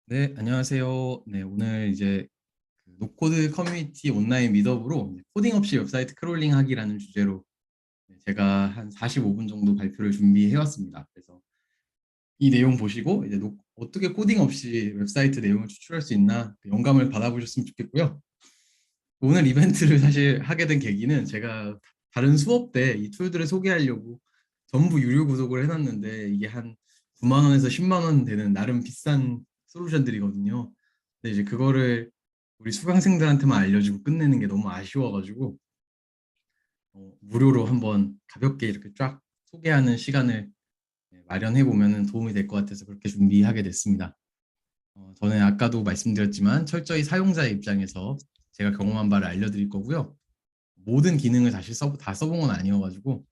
네, 안녕하세요. 네, 오늘 이제 그 노코드 커뮤니티 온라인 미더으로 이제 코딩 없이 웹사이트 크롤링 하기라는 주제로 제가 한 45분 정도 발표를 준비해 왔습니다. 그래서 이 내용 보시고 이제 어떻게 코딩 없이 웹사이트 내용을 추출할 수 있나 그 영감을 받아보셨으면 좋겠고요. 오늘 이벤트를 사실 하게 된 계기는 제가 다른 수업 때 이 툴들을 소개하려고 전부 유료 구독을 해놨는데 이게 한 9만 원에서 10만 원 되는 나름 비싼 솔루션들이거든요. 근데 이제 그거를 우리 수강생들한테만 알려주고 끝내는 게 너무 아쉬워가지고 무료로 한번 가볍게 이렇게 쫙 소개하는 시간을 마련해 보면 도움이 될 것 같아서 그렇게 준비하게 됐습니다. 저는 아까도 말씀드렸지만 철저히 사용자의 입장에서 제가 경험한 바를 알려드릴 거고요. 모든 기능을 다 써본 건 아니어가지고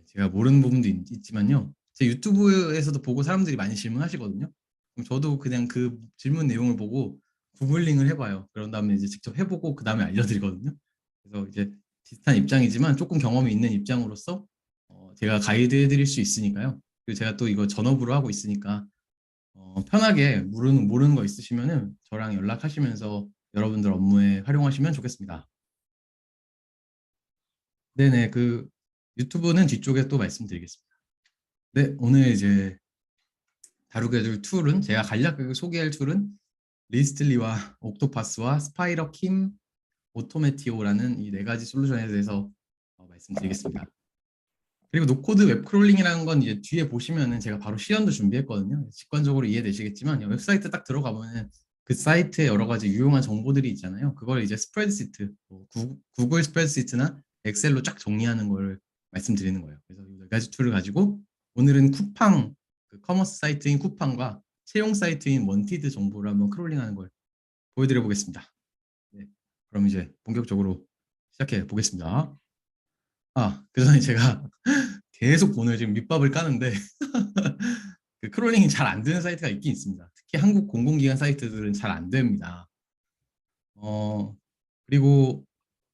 제가 모르는 부분도 있지만요. 제 유튜브에서도 보고 사람들이 많이 질문하시거든요. 그럼 저도 그냥 그 질문 내용을 보고 구글링을 해봐요. 그런 다음에 이제 직접 해보고 그 다음에 알려드리거든요. 그래서 이제 비슷한 입장이지만 조금 경험이 있는 입장으로서 제가 가이드 해드릴 수 있으니까요. 그리고 제가 또 이거 전업으로 하고 있으니까 편하게 모르는 거 있으시면은 저랑 연락하시면서 여러분들 업무에 활용하시면 좋겠습니다. 네네, 그 유튜브는 뒤쪽에 또 말씀드리겠습니다. 네, 오늘 이제 다루게 될 툴은 제가 간략하게 소개할 툴은 리스틀리와 옥토파스와 스파이러킴, 오토메티오라는 이 네 가지 솔루션에 대해서 말씀드리겠습니다. 그리고 노코드 웹 크롤링이라는 건 이제 뒤에 보시면은 제가 바로 시연도 준비했거든요. 직관적으로 이해되시겠지만 웹사이트 딱 들어가보면 그 사이트에 여러 가지 유용한 정보들이 있잖아요. 그걸 이제 스프레드시트, 구글 스프레드시트나 엑셀로 쫙 정리하는 걸 말씀드리는 거예요. 그래서 이 네 가지 툴을 가지고 오늘은 쿠팡, 그 커머스 사이트인 쿠팡과 채용 사이트인 원티드 정보를 한번 크롤링하는 걸 보여드려 보겠습니다. 네, 그럼 이제 본격적으로 시작해 보겠습니다. 그 전에 제가 계속 오늘 지금 밑밥을 까는데 그 크롤링이 잘 안 되는 사이트가 있긴 있습니다. 특히 한국 공공기관 사이트들은 잘 안 됩니다. 어, 그리고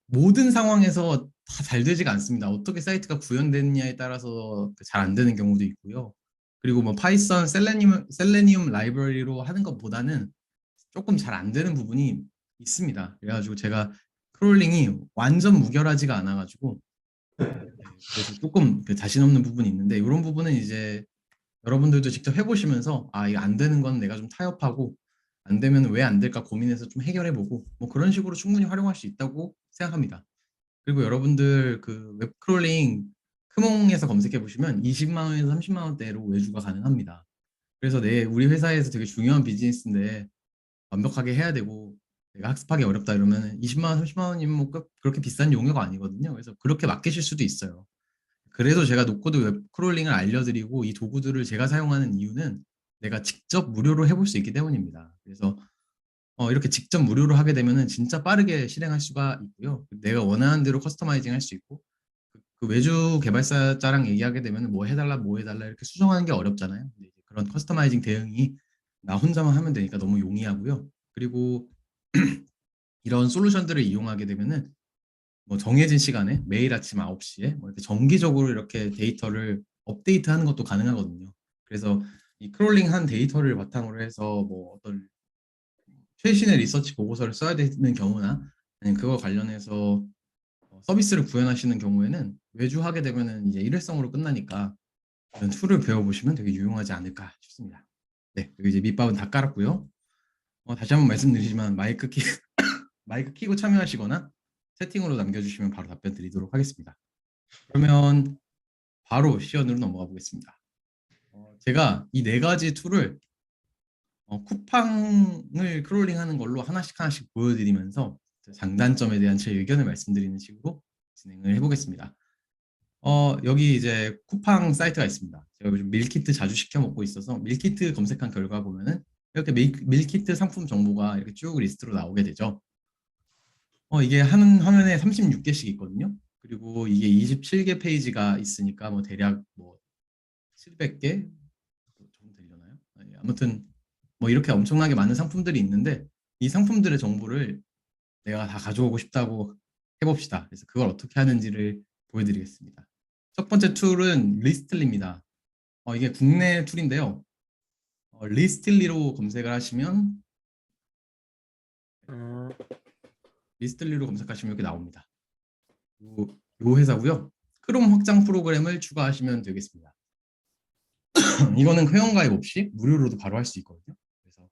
모든 상황에서 다 잘 되지가 않습니다. 어떻게 사이트가 구현됐냐에 따라서 잘 안 되는 경우도 있고요. 그리고 뭐 파이썬, 셀레니움 라이브러리로 하는 것보다는 조금 잘 안 되는 부분이 있습니다. 그래가지고 제가 크롤링이 완전 무결하지가 않아가지고 그래서 조금 그 자신 없는 부분이 있는데 이런 부분은 이제 여러분들도 직접 해보시면서 이거 안 되는 건 내가 좀 타협하고 안 되면 왜 안 될까 고민해서 좀 해결해보고 뭐 그런 식으로 충분히 활용할 수 있다고 생각합니다. 그리고 여러분들 그 웹크롤링 크몽에서 검색해 보시면 20만 원에서 30만 원대로 외주가 가능합니다. 그래서 우리 회사에서 되게 중요한 비즈니스인데 완벽하게 해야 되고 내가 학습하기 어렵다 이러면 20만 원, 30만 원이면 뭐 그렇게 비싼 용어가 아니거든요. 그래서 그렇게 맡기실 수도 있어요. 그래도 제가 노코드 웹 크롤링을 알려드리고 이 도구들을 제가 사용하는 이유는 내가 직접 무료로 해볼 수 있기 때문입니다. 그래서 이렇게 직접 무료로 하게 되면은 진짜 빠르게 실행할 수가 있고요. 내가 원하는 대로 커스터마이징 할 수 있고 그 외주 개발자랑 얘기하게 되면 뭐 해달라 뭐 해달라 이렇게 수정하는 게 어렵잖아요. 근데 이제 그런 커스터마이징 대응이 나 혼자만 하면 되니까 너무 용이하고요. 그리고 이런 솔루션들을 이용하게 되면은 뭐 정해진 시간에 매일 아침 9시에 뭐 이렇게 정기적으로 이렇게 데이터를 업데이트하는 것도 가능하거든요. 그래서 이 크롤링한 데이터를 바탕으로 해서 뭐 어떤 최신의 리서치 보고서를 써야 되는 경우나 아니면 그거 관련해서 서비스를 구현하시는 경우에는 외주하게 되면은 이제 일회성으로 끝나니까 이런 툴을 배워보시면 되게 유용하지 않을까 싶습니다. 네, 그리고 이제 밑밥은 다 깔았고요. 다시 한번 말씀드리지만 마이크 키고 참여하시거나 채팅으로 남겨주시면 바로 답변 드리도록 하겠습니다. 그러면 바로 시연으로 넘어가 보겠습니다. 제가 이 네 가지 툴을 쿠팡을 크롤링하는 걸로 하나씩 하나씩 보여드리면서 장단점에 대한 제 의견을 말씀드리는 식으로 진행을 해보겠습니다. 여기 이제 쿠팡 사이트가 있습니다. 제가 요즘 밀키트 자주 시켜 먹고 있어서 밀키트 검색한 결과 보면은 이렇게 밀키트 상품 정보가 이렇게 쭉 리스트로 나오게 되죠. 이게 한 화면에 36개씩 있거든요. 그리고 이게 27개 페이지가 있으니까 뭐 대략 뭐 700개 정도 되려나요? 아무튼 뭐 이렇게 엄청나게 많은 상품들이 있는데 이 상품들의 정보를 내가 다 가져오고 싶다고 해봅시다. 그래서 그걸 어떻게 하는지를 보여드리겠습니다. 첫 번째 툴은 리스틀리입니다. 이게 국내 툴인데요. 리스틀리로 검색을 하시면 리스틀리로 검색하시면 이렇게 나옵니다. 요 회사고요. 크롬 확장 프로그램을 추가하시면 되겠습니다. 이거는 회원가입 없이 무료로도 바로 할 수 있거든요. 그래서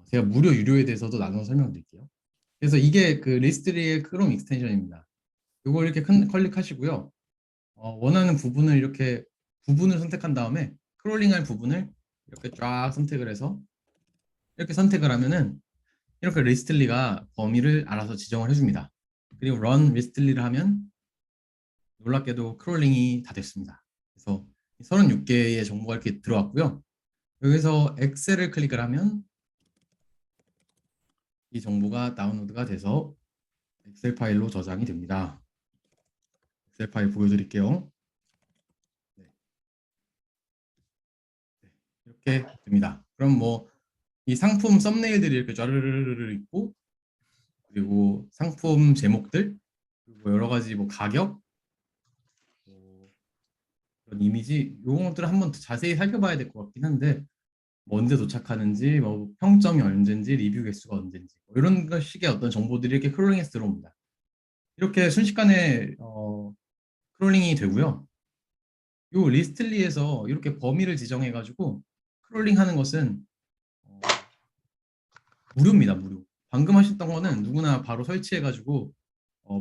제가 무료 유료에 대해서도 나눠 설명드릴게요. 그래서 이게 그 리스트리의 크롬 익스텐션입니다. 이걸 이렇게 클릭하시고요. 원하는 부분을 이렇게 부분을 선택한 다음에 크롤링할 부분을 이렇게 쫙 선택을 해서 이렇게 선택을 하면은 이렇게 리스틀리가 범위를 알아서 지정을 해줍니다. 그리고 run 리스틀리를 하면 놀랍게도 크롤링이 다 됐습니다. 그래서 36개의 정보가 이렇게 들어왔고요. 여기서 엑셀을 클릭을 하면 이 정보가 다운로드가 돼서 엑셀 파일로 저장이 됩니다. 엑셀 파일 보여드릴게요. 네. 이렇게 됩니다. 그럼 뭐 이 상품 썸네일들이 이렇게 쫘르르르 있고 그리고 상품 제목들 그리고 여러 가지 뭐 가격 뭐 그런 이미지 이런 것들을 한번 더 자세히 살펴봐야 될 것 같긴 한데 뭐 언제 도착하는지 뭐 평점이 언제인지 리뷰 개수가 언제인지 뭐 이런 식의 어떤 정보들이 이렇게 크롤링해서 들어옵니다. 이렇게 순식간에 크롤링이 되고요. 이 리스틀리에서 이렇게 범위를 지정해 가지고 크롤링하는 것은 무료입니다. 무료. 방금 하셨던 거는 누구나 바로 설치해 가지고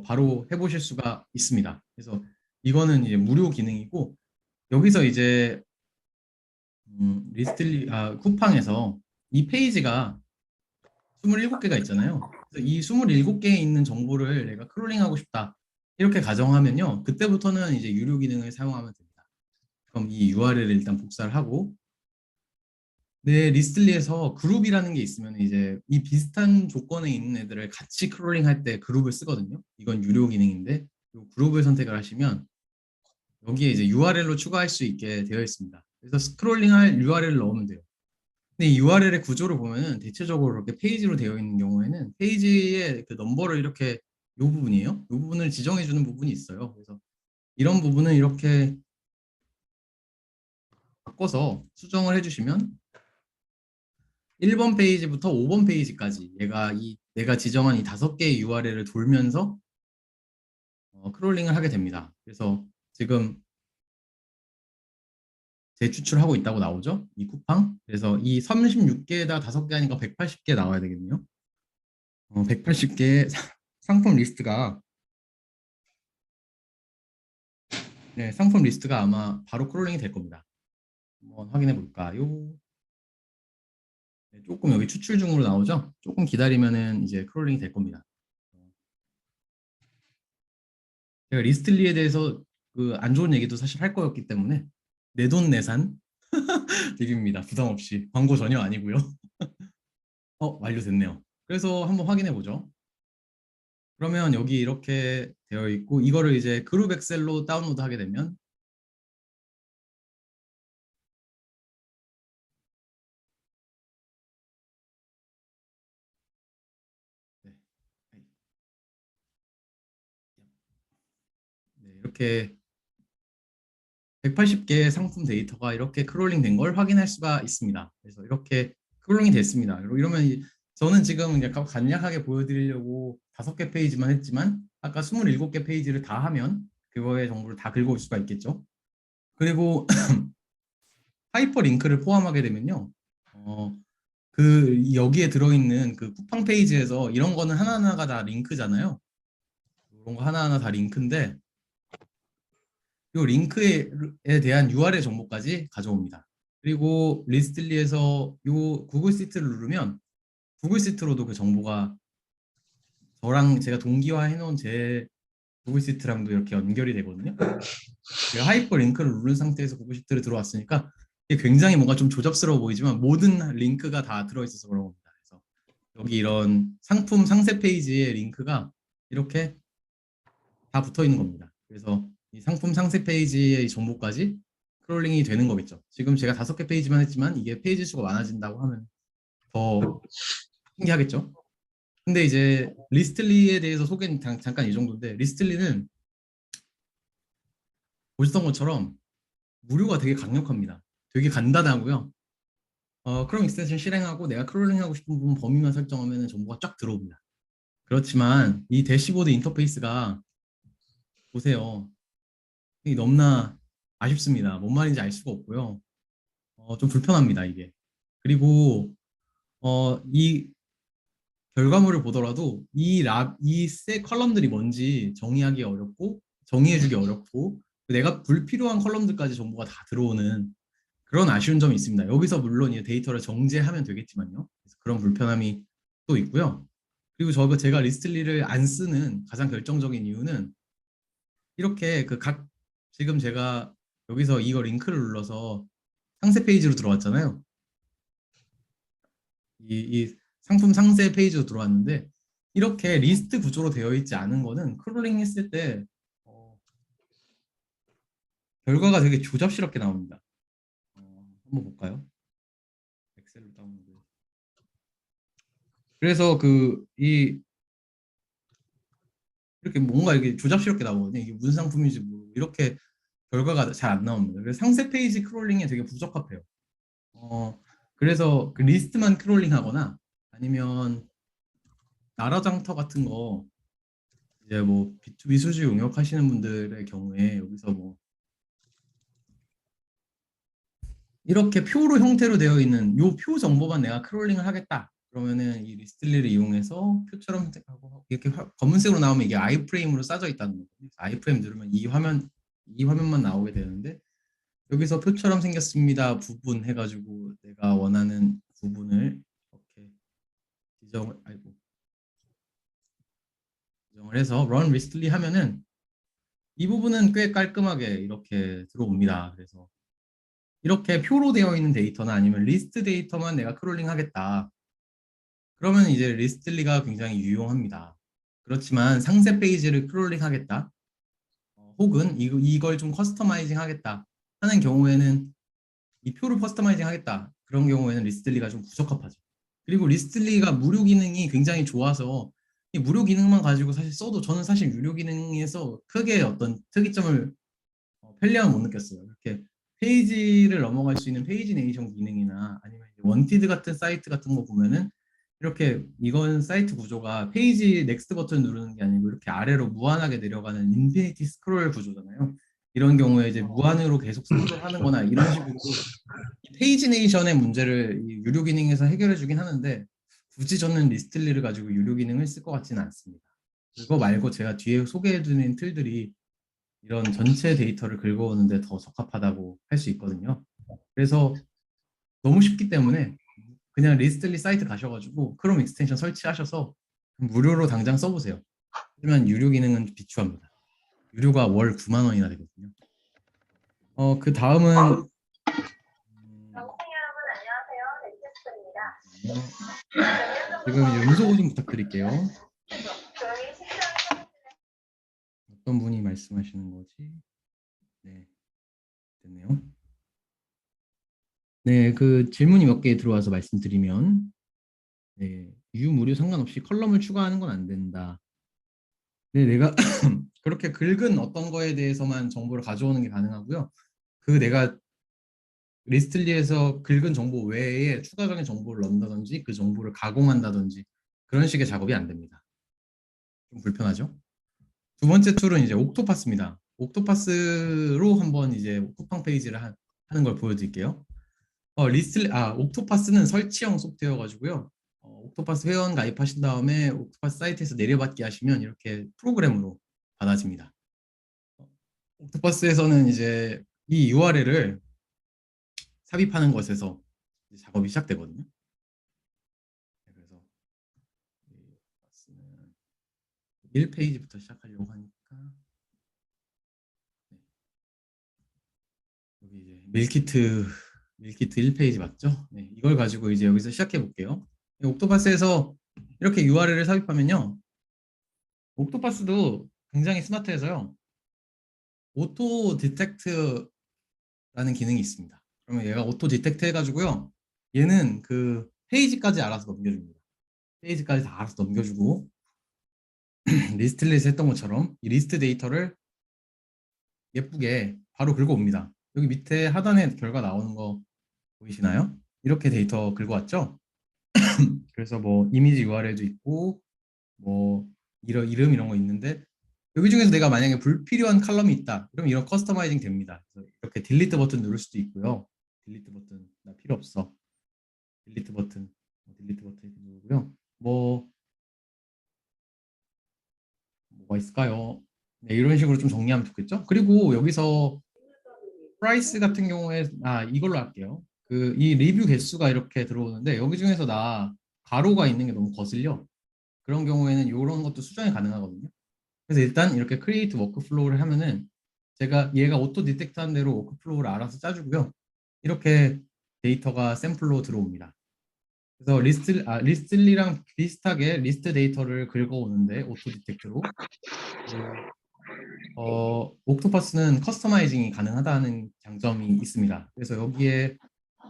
바로 해보실 수가 있습니다. 그래서 이거는 이제 무료 기능이고 여기서 이제 쿠팡에서 이 페이지가 27개가 있잖아요. 그래서 이 27개에 있는 정보를 내가 크롤링하고 싶다. 이렇게 가정하면요. 그때부터는 이제 유료 기능을 사용하면 됩니다. 그럼 이 URL을 일단 복사를 하고 내 리스틀리에서 그룹이라는 게 있으면 이제 이 비슷한 조건에 있는 애들을 같이 크롤링 할 때 그룹을 쓰거든요. 이건 유료 기능인데 이 그룹을 선택을 하시면 여기에 이제 URL로 추가할 수 있게 되어 있습니다. 그래서 스크롤링할 URL을 넣으면 돼요. 근데 이 URL의 구조를 보면은 대체적으로 이렇게 페이지로 되어 있는 경우에는 페이지의 그 넘버를 이렇게 이 부분이에요. 이 부분을 지정해 주는 부분이 있어요. 그래서 이런 부분은 이렇게 바꿔서 수정을 해주시면 1번 페이지부터 5번 페이지까지 내가 지정한 이 5개의 URL을 돌면서 크롤링을 하게 됩니다. 그래서 지금 재추출하고 있다고 나오죠? 이 쿠팡. 그래서 이 36개에다 5개 하니까 180개 나와야 되겠네요. 180개의 상품 리스트가 네, 상품 리스트가 아마 바로 크롤링이 될 겁니다. 한번 확인해 볼까요? 네, 조금 여기 추출 중으로 나오죠? 조금 기다리면은 이제 크롤링이 될 겁니다. 제가 리스트리에 대해서 그 안 좋은 얘기도 사실 할 거였기 때문에 내돈내산 드립니다. 부담 없이 광고 전혀 아니고요. 완료됐네요. 그래서 한번 확인해 보죠. 그러면 여기 이렇게 되어 있고 이거를 이제 그룹 엑셀로 다운로드 하게 되면 네, 네, 이렇게 180개의 상품 데이터가 이렇게 크롤링 된 걸 확인할 수가 있습니다. 그래서 이렇게 크롤링이 됐습니다. 이러면 저는 지금 약간 간략하게 보여드리려고 5개 페이지만 했지만 아까 27개 페이지를 다 하면 그거의 정보를 다 긁어올 수가 있겠죠. 그리고 하이퍼 링크를 포함하게 되면요. 여기에 들어있는 그 쿠팡 페이지에서 이런 거는 하나하나가 다 링크잖아요. 이런 거 하나하나 다 링크인데 이 링크에 대한 URL 정보까지 가져옵니다. 그리고 리스틀리에서 이 구글 시트를 누르면 구글 시트로도 그 정보가 저랑 제가 동기화 해놓은 제 구글 시트랑도 이렇게 연결이 되거든요. 제가 하이퍼 링크를 누른 상태에서 구글 시트를 들어왔으니까 이게 굉장히 뭔가 좀 조잡스러워 보이지만 모든 링크가 다 들어있어서 그런 겁니다. 그래서 여기 이런 상품 상세 페이지의 링크가 이렇게 다 붙어 있는 겁니다. 그래서 이 상품 상세 페이지의 정보까지 크롤링이 되는 거겠죠. 지금 제가 5개 페이지만 했지만 이게 페이지 수가 많아진다고 하면 더 신기하겠죠. 근데 이제 리스틀리에 대해서 소개는 잠깐 이 정도인데 리스틀리는 보셨던 것처럼 무료가 되게 강력합니다. 되게 간단하고요. 크롬 익스텐션 실행하고 내가 크롤링하고 싶은 부분 범위만 설정하면 정보가 쫙 들어옵니다. 그렇지만 이 대시보드 인터페이스가 보세요. 이 너무나 아쉽습니다. 뭔 말인지 알 수가 없고요. 좀 불편합니다, 이게. 그리고 이 결과물을 보더라도 이세 컬럼들이 뭔지 정의하기 어렵고 정의해주기 어렵고 내가 불필요한 컬럼들까지 정보가 다 들어오는 그런 아쉬운 점이 있습니다. 여기서 물론 이 데이터를 정제하면 되겠지만요. 그래서 그런 불편함이 또 있고요. 그리고 제가 리스트리를 안 쓰는 가장 결정적인 이유는 이렇게 지금 제가 여기서 이거 링크를 눌러서 상세 페이지로 들어왔잖아요. 이 상품 상세 페이지로 들어왔는데 이렇게 리스트 구조로 되어 있지 않은 거는 크롤링 했을 때 결과가 되게 조잡스럽게 나옵니다. 한번 볼까요? 엑셀로 다운로드. 그래서 이렇게 뭔가 이게 조잡스럽게 나오거든요. 이게 무슨 상품인지 모르고 이렇게 결과가 잘 안 나옵니다. 그래서 상세 페이지 크롤링에 되게 부적합해요. 그래서 그 리스트만 크롤링 하거나 아니면 나라장터 같은 거 이제 뭐 B2B 수주 용역하시는 분들의 경우에 여기서 뭐 이렇게 표로 형태로 되어 있는 요 표 정보만 내가 크롤링을 하겠다. 그러면은 이 리스트리를 이용해서 표처럼 선택하고 이렇게 검은색으로 나오면 이게 아이프레임으로 싸져 있다는 거예요. 아이프레임 누르면 이 화면만 나오게 되는데 여기서 표처럼 생겼습니다. 부분 해가지고 내가 원하는 부분을 이렇게 지정을 해서 run listly 하면은 이 부분은 꽤 깔끔하게 이렇게 들어옵니다. 그래서 이렇게 표로 되어 있는 데이터나 아니면 리스트 데이터만 내가 크롤링 하겠다. 그러면 이제 리스트리가 굉장히 유용합니다. 그렇지만 상세 페이지를 크롤링 하겠다. 혹은 이걸 좀 커스터마이징 하겠다 하는 경우에는 이 표를 커스터마이징 하겠다. 그런 경우에는 리스트리가 좀 부적합하죠. 그리고 리스트리가 무료 기능이 굉장히 좋아서 이 무료 기능만 가지고 사실 써도 저는 사실 유료 기능에서 크게 어떤 특이점을 편리함을 못 느꼈어요. 이렇게 페이지를 넘어갈 수 있는 페이지 내비게이션 기능이나 아니면 원티드 같은 사이트 같은 거 보면은 이렇게 이건 사이트 구조가 페이지 넥스트 버튼 누르는 게 아니고 이렇게 아래로 무한하게 내려가는 인피니티 스크롤 구조잖아요. 이런 경우에 이제 무한으로 계속 스크롤 하는 거나 이런 식으로 페이지네이션의 문제를 이 유료 기능에서 해결해 주긴 하는데 굳이 저는 리스틀리를 가지고 유료 기능을 쓸 것 같지는 않습니다. 그거 말고 제가 뒤에 소개해 드린 틀들이 이런 전체 데이터를 긁어오는데 더 적합하다고 할 수 있거든요. 그래서 너무 쉽기 때문에 그냥 리스틀리 사이트 가셔가지고 크롬 익스텐션 설치하셔서 무료로 당장 써보세요. 하지만 유료 기능은 비추합니다. 유료가 월 9만 원이나 되거든요. 그 다음은 지금 음소거 좀 부탁드릴게요. 어떤 분이 말씀하시는 거지? 네, 됐네요. 네, 그 질문이 몇 개 들어와서 말씀드리면 네, 유무료 상관없이 컬럼을 추가하는 건 안 된다. 네, 내가 그렇게 긁은 어떤 거에 대해서만 정보를 가져오는 게 가능하고요. 내가 리스트리에서 긁은 정보 외에 추가적인 정보를 넣는다든지 그 정보를 가공한다든지 그런 식의 작업이 안 됩니다. 좀 불편하죠? 두 번째 툴은 이제 옥토파스입니다. 옥토파스로 한번 이제 쿠팡 페이지를 하는 걸 보여드릴게요. 옥토파스는 설치형 소프트웨어 가지고요. 옥토파스 회원 가입하신 다음에 옥토파스 사이트에서 내려받기 하시면 이렇게 프로그램으로 받아집니다. 옥토퍼스에서는 이제 이 URL을 삽입하는 것에서 작업이 시작되거든요. 그래서 1페이지부터 시작하려고 하니까 여기 이제 밀키트 1페이지 맞죠? 네, 이걸 가지고 이제 여기서 시작해 볼게요. 옥토퍼스에서 이렇게 URL을 삽입하면요. 옥토퍼스도 굉장히 스마트해서요. 오토 디텍트라는 기능이 있습니다. 그러면 얘가 오토 디텍트 해가지고요. 얘는 그 페이지까지 알아서 넘겨줍니다. 페이지까지 다 알아서 넘겨주고 리스트릿 했던 것처럼 이 리스트 데이터를 예쁘게 바로 긁어옵니다. 여기 밑에 하단에 결과 나오는 거 보이시나요? 이렇게 데이터 긁어왔죠. 그래서 뭐 이미지 URL도 있고 뭐 이런 거 있는데 여기 중에서 내가 만약에 불필요한 칼럼이 있다. 그럼 이런 커스터마이징 됩니다. 그래서 이렇게 딜리트 버튼 누를 수도 있고요. 딜리트 버튼 나 필요 없어. 딜리트 버튼 이렇게 누르고요. 뭐가 있을까요? 네, 이런 식으로 좀 정리하면 좋겠죠? 그리고 여기서 프라이스 같은 경우에 이걸로 할게요. 그 이 리뷰 개수가 이렇게 들어오는데 여기 중에서 나 가로가 있는 게 너무 거슬려. 그런 경우에는 이런 것도 수정이 가능하거든요. 그래서 일단 이렇게 크리에이트 워크플로우를 하면은 제가 얘가 오토 디텍트한 대로 워크플로우를 알아서 짜주고요. 이렇게 데이터가 샘플로 들어옵니다. 그래서 리스트리랑 비슷하게 리스트 데이터를 긁어오는데 오토 디텍트로 옥토퍼스는 커스터마이징이 가능하다는 장점이 있습니다. 그래서 여기에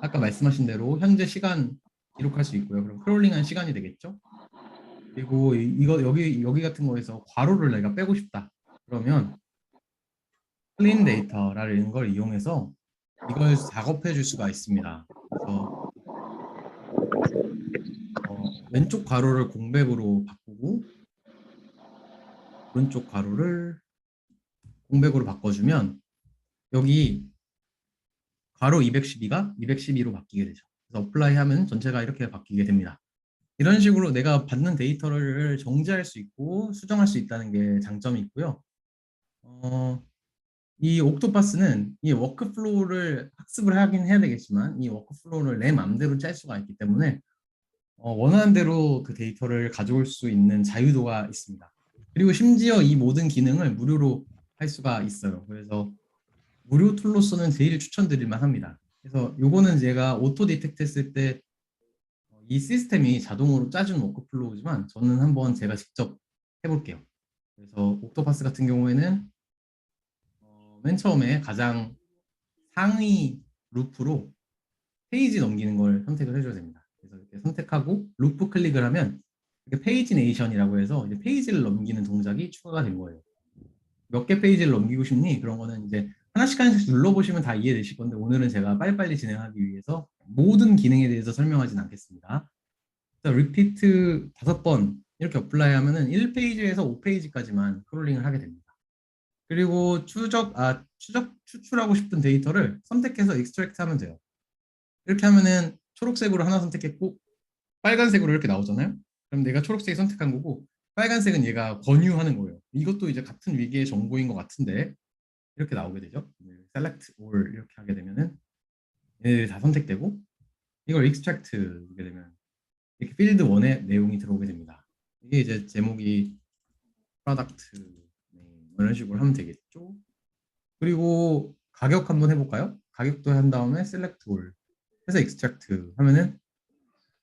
아까 말씀하신 대로 현재 시간 기록할 수 있고요. 그럼 크롤링한 시간이 되겠죠? 그리고 이거 여기 같은 거에서 괄호를 내가 빼고 싶다. 그러면 클린 데이터라는 걸 이용해서 이걸 작업해 줄 수가 있습니다. 그래서 왼쪽 괄호를 공백으로 바꾸고 오른쪽 괄호를 공백으로 바꿔주면 여기 괄호 212가 212로 바뀌게 되죠. 그래서 어플라이 하면 전체가 이렇게 바뀌게 됩니다. 이런 식으로 내가 받는 데이터를 정지할 수 있고 수정할 수 있다는 게 장점이 있고요. 이 옥토파스는 이 워크플로우를 학습을 하긴 해야 되겠지만 이 워크플로우를 내 마음대로 짤 수가 있기 때문에 원하는 대로 그 데이터를 가져올 수 있는 자유도가 있습니다. 그리고 심지어 이 모든 기능을 무료로 할 수가 있어요. 그래서 무료 툴로서는 제일 추천드릴 만합니다. 그래서 요거는 제가 오토 디텍트 했을 때 이 시스템이 자동으로 짜준 워크플로우지만 저는 한번 제가 직접 해볼게요. 그래서 옥토파스 같은 경우에는 맨 처음에 가장 상위 루프로 페이지 넘기는 걸 선택을 해줘야 됩니다. 그래서 이렇게 선택하고 루프 클릭을 하면 이렇게 페이지 네이션이라고 해서 이제 페이지를 넘기는 동작이 추가가 된 거예요. 몇 개 페이지를 넘기고 싶니? 그런 거는 이제 하나씩 눌러보시면 다 이해되실 건데 오늘은 제가 빨리빨리 진행하기 위해서 모든 기능에 대해서 설명하진 않겠습니다. 리피트 5번 이렇게 어플라이 하면은 1페이지에서 5페이지까지만 크롤링을 하게 됩니다. 그리고 추출하고 싶은 데이터를 선택해서 익스트랙트 하면 돼요. 이렇게 하면은 초록색으로 하나 선택했고 빨간색으로 이렇게 나오잖아요. 그럼 내가 초록색 선택한 거고 빨간색은 얘가 권유하는 거예요. 이것도 이제 같은 위계의 정보인 것 같은데 이렇게 나오게 되죠. select all 이렇게 하게 되면은 얘네들이 다 선택되고 이걸 extract 하게 되면 이렇게 필드 1에 내용이 들어오게 됩니다. 이게 이제 제목이 프로덕트 이런 식으로 하면 되겠죠. 그리고 가격 한번 해볼까요? 가격도 한 다음에 select all 해서 extract 하면은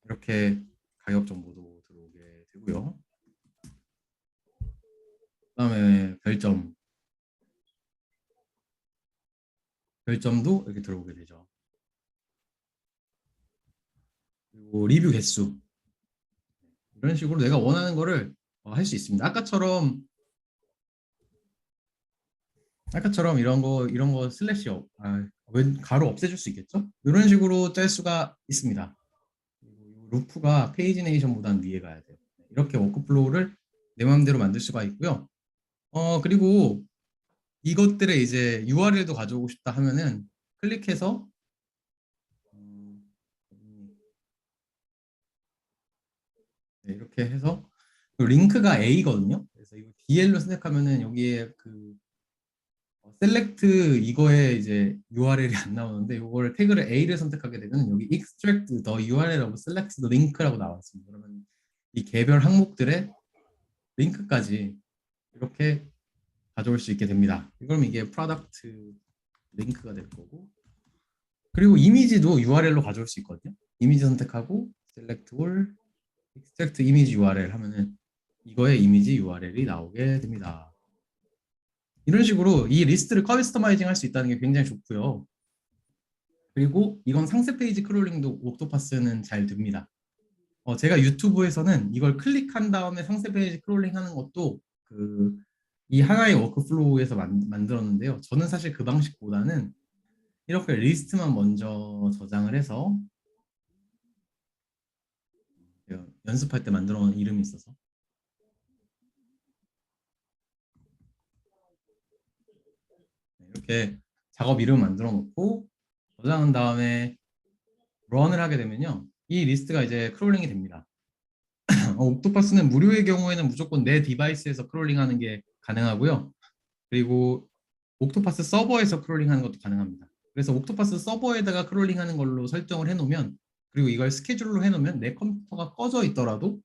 이렇게 가격 정보도 들어오게 되고요. 그다음에 별점도 이렇게 들어오게 되죠. 그리고 리뷰 개수 이런 식으로 내가 원하는 거를 할 수 있습니다. 아까처럼 이런 거 슬래시 웬 가로 없애줄 수 있겠죠? 이런 식으로 짤 수가 있습니다. 루프가 페이지네이션보다는 위에 가야 돼요. 이렇게 워크플로우를 내 마음대로 만들 수가 있고요. 그리고 이것들의 이제 URL도 가져오고 싶다 하면은 클릭해서 이렇게 해서 링크가 A거든요. 그래서 이거 DL로 선택하면은 여기에 그 셀렉트 이거에 이제 URL이 안 나오는데 이걸 태그를 A를 선택하게 되면 여기 extract the URL하고 select the link라고 나와 있습니다. 그러면 이 개별 항목들의 링크까지 이렇게 가져올 수 있게 됩니다. 그럼 이게 프로덕트 링크가 될 거고 그리고 이미지도 URL로 가져올 수 있거든요. 이미지 선택하고 select all extract image URL 하면은 이거의 이미지 URL이 나오게 됩니다. 이런 식으로 이 리스트를 커스터마이징 할 수 있다는 게 굉장히 좋고요. 그리고 이건 상세 페이지 크롤링도 옥토파스는 잘 됩니다. 제가 유튜브에서는 이걸 클릭한 다음에 상세 페이지 크롤링 하는 것도 이 하나의 워크플로우에서 만들었는데요. 저는 사실 그 방식보다는 이렇게 리스트만 먼저 저장을 해서 연습할 때 만들어 놓은 이름이 있어서. 이렇게 작업 이름 만들어 놓고 저장한 다음에 런을 하게 되면요. 이 리스트가 이제 크롤링이 됩니다. 옥토퍼스는 무료의 경우에는 무조건 내 디바이스에서 크롤링하는 게 가능하고요. 그리고 옥토퍼스 서버에서 크롤링하는 것도 가능합니다. 그래서 옥토퍼스 서버에다가 크롤링하는 걸로 설정을 해놓으면, 그리고 이걸 스케줄로 해놓으면 내 컴퓨터가 꺼져 있더라도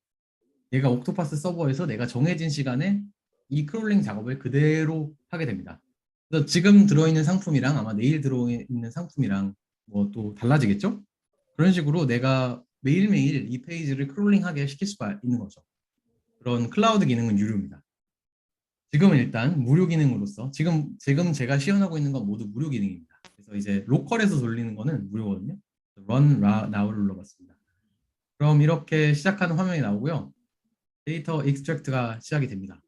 얘가 옥토퍼스 서버에서 내가 정해진 시간에 이 크롤링 작업을 그대로 하게 됩니다. 그래서 지금 들어있는 상품이랑 아마 내일 들어있는 상품이랑 뭐 또 달라지겠죠? 그런 식으로 내가 매일매일 이 페이지를 크롤링하게 시킬 수가 있는 거죠. 그런 클라우드 기능은 유료입니다. 지금은 일단 무료 기능으로서 지금 제가 시연하고 있는 건 모두 무료 기능입니다. 그래서 이제 로컬에서 돌리는 거는 무료거든요. Run Now를 눌러봤습니다. 그럼 이렇게 시작하는 화면이 나오고요. 데이터 익스트랙트가 시작이 됩니다.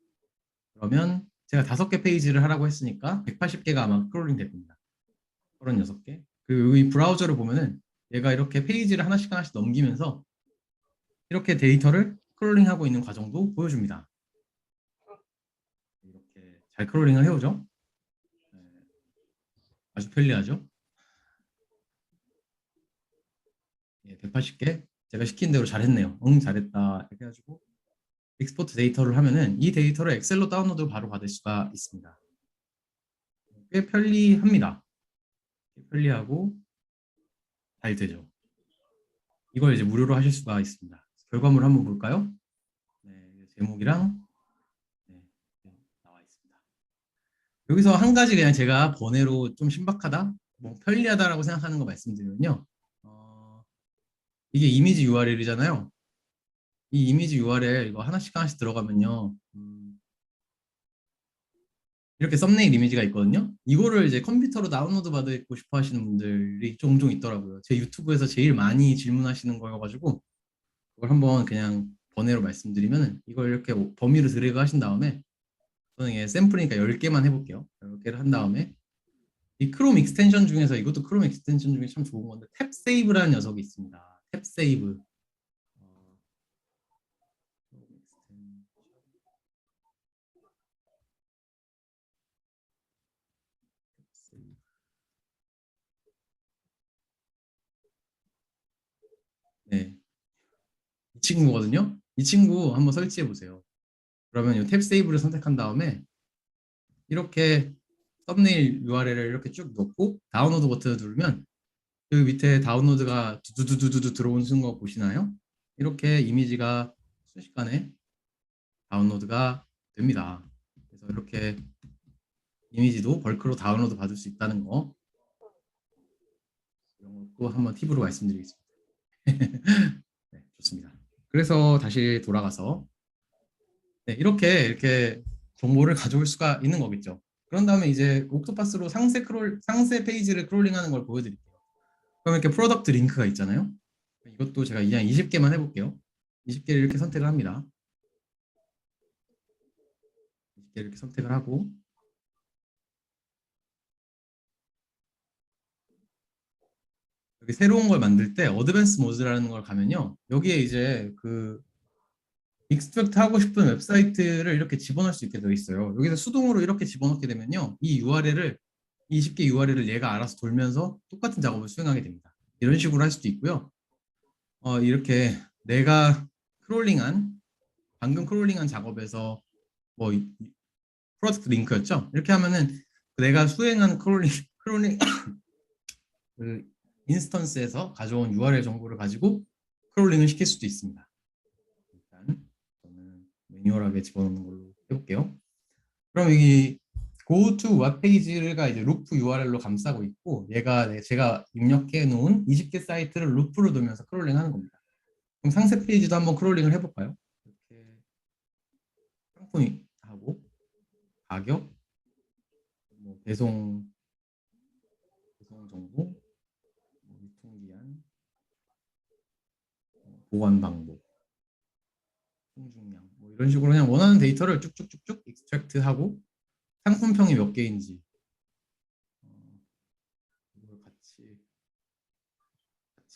그러면 제가 5개 페이지를 하라고 했으니까 180개가 아마 크롤링 됩니다. 36개. 그리고 이 브라우저를 보면은 얘가 이렇게 페이지를 하나씩 넘기면서 이렇게 데이터를 크롤링하고 있는 과정도 보여줍니다. 이렇게 잘 크롤링을 해오죠. 아주 편리하죠. 180개 제가 시킨 대로 잘했네요. 잘했다 이렇게 해가지고 익스포트 데이터를 하면은 이 데이터를 엑셀로 다운로드 바로 받을 수가 있습니다. 꽤 편리합니다. 편리하고 잘 되죠. 이걸 이제 무료로 하실 수가 있습니다. 결과물 한번 볼까요? 네, 제목이랑 네, 나와 있습니다. 여기서 한 가지 그냥 제가 번외로 좀 신박하다, 뭐 편리하다라고 생각하는 거 말씀드리면요. 이게 이미지 URL이잖아요. 이 이미지 URL 이거 하나씩 들어가면요. 이렇게 썸네일 이미지가 있거든요. 이거를 이제 컴퓨터로 다운로드 받고 싶어 하시는 분들이 종종 있더라고요. 제 유튜브에서 제일 많이 질문하시는 거여가지고 그걸 한번 그냥 번외로 말씀드리면 이걸 이렇게 범위로 드래그 하신 다음에 저는 이게 샘플이니까 10개만 해볼게요. 10개를 한 다음에 이 크롬 익스텐션 중에서 이것도 크롬 익스텐션 중에 참 좋은 건데 탭 세이브라는 녀석이 있습니다. 탭 세이브. 네, 이 친구거든요. 이 친구 한번 설치해 보세요. 그러면 이 탭 세이브를 선택한 다음에 이렇게 썸네일 URL을 이렇게 쭉 넣고 다운로드 버튼을 누르면 그 밑에 다운로드가 두두두두두 들어오는 거 보시나요? 이렇게 이미지가 순식간에 다운로드가 됩니다. 그래서 이렇게 이미지도 벌크로 다운로드 받을 수 있다는 거, 이런 것도 한번 팁으로 말씀드리겠습니다. 네, 좋습니다. 그래서 다시 돌아가서 네, 이렇게 정보를 가져올 수가 있는 거겠죠. 그런 다음에 이제 옥토파스로 상세 페이지를 크롤링하는 걸 보여드릴게요. 그럼 이렇게 프로덕트 링크가 있잖아요. 이것도 제가 그냥 20개만 해볼게요. 20개를 이렇게 선택을 합니다. 20개 이렇게 선택을 하고 여기 새로운 걸 만들 때 어드밴스 모드라는 걸 가면요. 여기에 이제 그 익스트랙트 하고 싶은 웹사이트를 이렇게 집어넣을 수 있게 되어 있어요. 여기서 수동으로 이렇게 집어넣게 되면요. 이 URL을 20개 URL을 얘가 알아서 돌면서 똑같은 작업을 수행하게 됩니다. 이런 식으로 할 수도 있고요. 이렇게 내가 방금 크롤링한 작업에서 뭐 프로젝트 링크였죠. 이렇게 하면은 내가 수행한 크롤링 그 인스턴스에서 가져온 URL 정보를 가지고 크롤링을 시킬 수도 있습니다. 일단 저는 매뉴얼하게 집어넣는 걸로 해볼게요. 그럼 여기 go to web page가 이제 루프 URL로 감싸고 있고 얘가 제가 입력해 놓은 20개 사이트를 루프로 돌면서 크롤링 하는 겁니다. 그럼 상세 페이지도 한번 크롤링을 해볼까요? 이렇게 상품하고 가격, 뭐 배송 정보, 유통기한, 보관 방법, 총중량 뭐 이런 식으로 그냥 원하는 데이터를 쭉쭉쭉쭉 익스트랙트하고 상품평이 몇 개인지 이걸 같이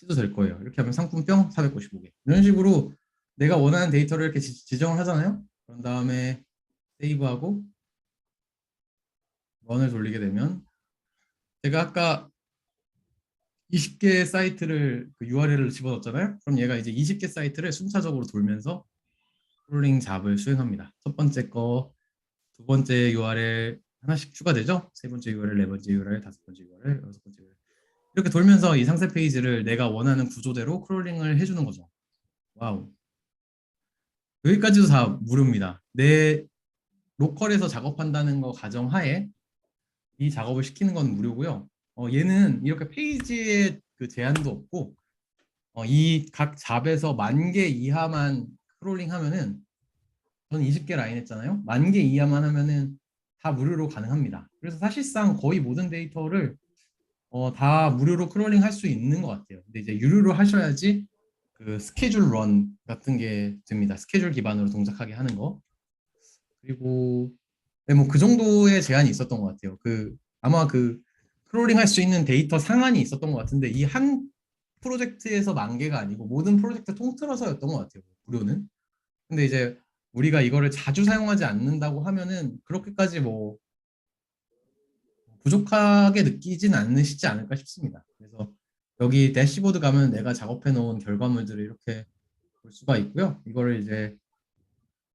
도 될 거예요. 이렇게 하면 상품평 495개 이런 식으로 내가 원하는 데이터를 이렇게 지정을 하잖아요. 그런 다음에 세이브하고 런을 돌리게 되면 제가 아까 20개 사이트를 그 URL을 집어넣었잖아요. 그럼 얘가 이제 20개 사이트를 순차적으로 돌면서 크롤링 잡을 수행합니다. 첫 번째 거, 두 번째 URL 하나씩 추가되죠. 세 번째 URL, 네 번째 URL, 다섯 번째 URL, 여섯 번째 URL. 이렇게 돌면서 이 상세 페이지를 내가 원하는 구조대로 크롤링을 해주는 거죠. 와우. 여기까지도 다 무료입니다. 내 로컬에서 작업한다는 거 가정하에 이 작업을 시키는 건 무료고요. 얘는 이렇게 페이지에 그 제한도 없고 이 각 잡에서 10,000개 이하만 크롤링 하면은 저는 20개 라인 했잖아요. 10,000개 이하만 하면은 다 무료로 가능합니다. 그래서 사실상 거의 모든 데이터를 다 무료로 크롤링 할 수 있는 것 같아요. 근데 이제 유료로 하셔야지 그 스케줄 런 같은 게 됩니다. 스케줄 기반으로 동작하게 하는 거. 그리고 네, 뭐 그 정도의 제한이 있었던 것 같아요. 그 아마 그 크롤링 할 수 있는 데이터 상한이 있었던 것 같은데 이 한 프로젝트에서 10,000개가 아니고 모든 프로젝트 통틀어서였던 것 같아요. 무료는. 근데 이제 우리가 이거를 자주 사용하지 않는다고 하면은 그렇게까지 뭐 부족하게 느끼진 않으시지 않을까 싶습니다. 그래서 여기 대시보드 가면 내가 작업해 놓은 결과물들을 이렇게 볼 수가 있고요. 이거를 이제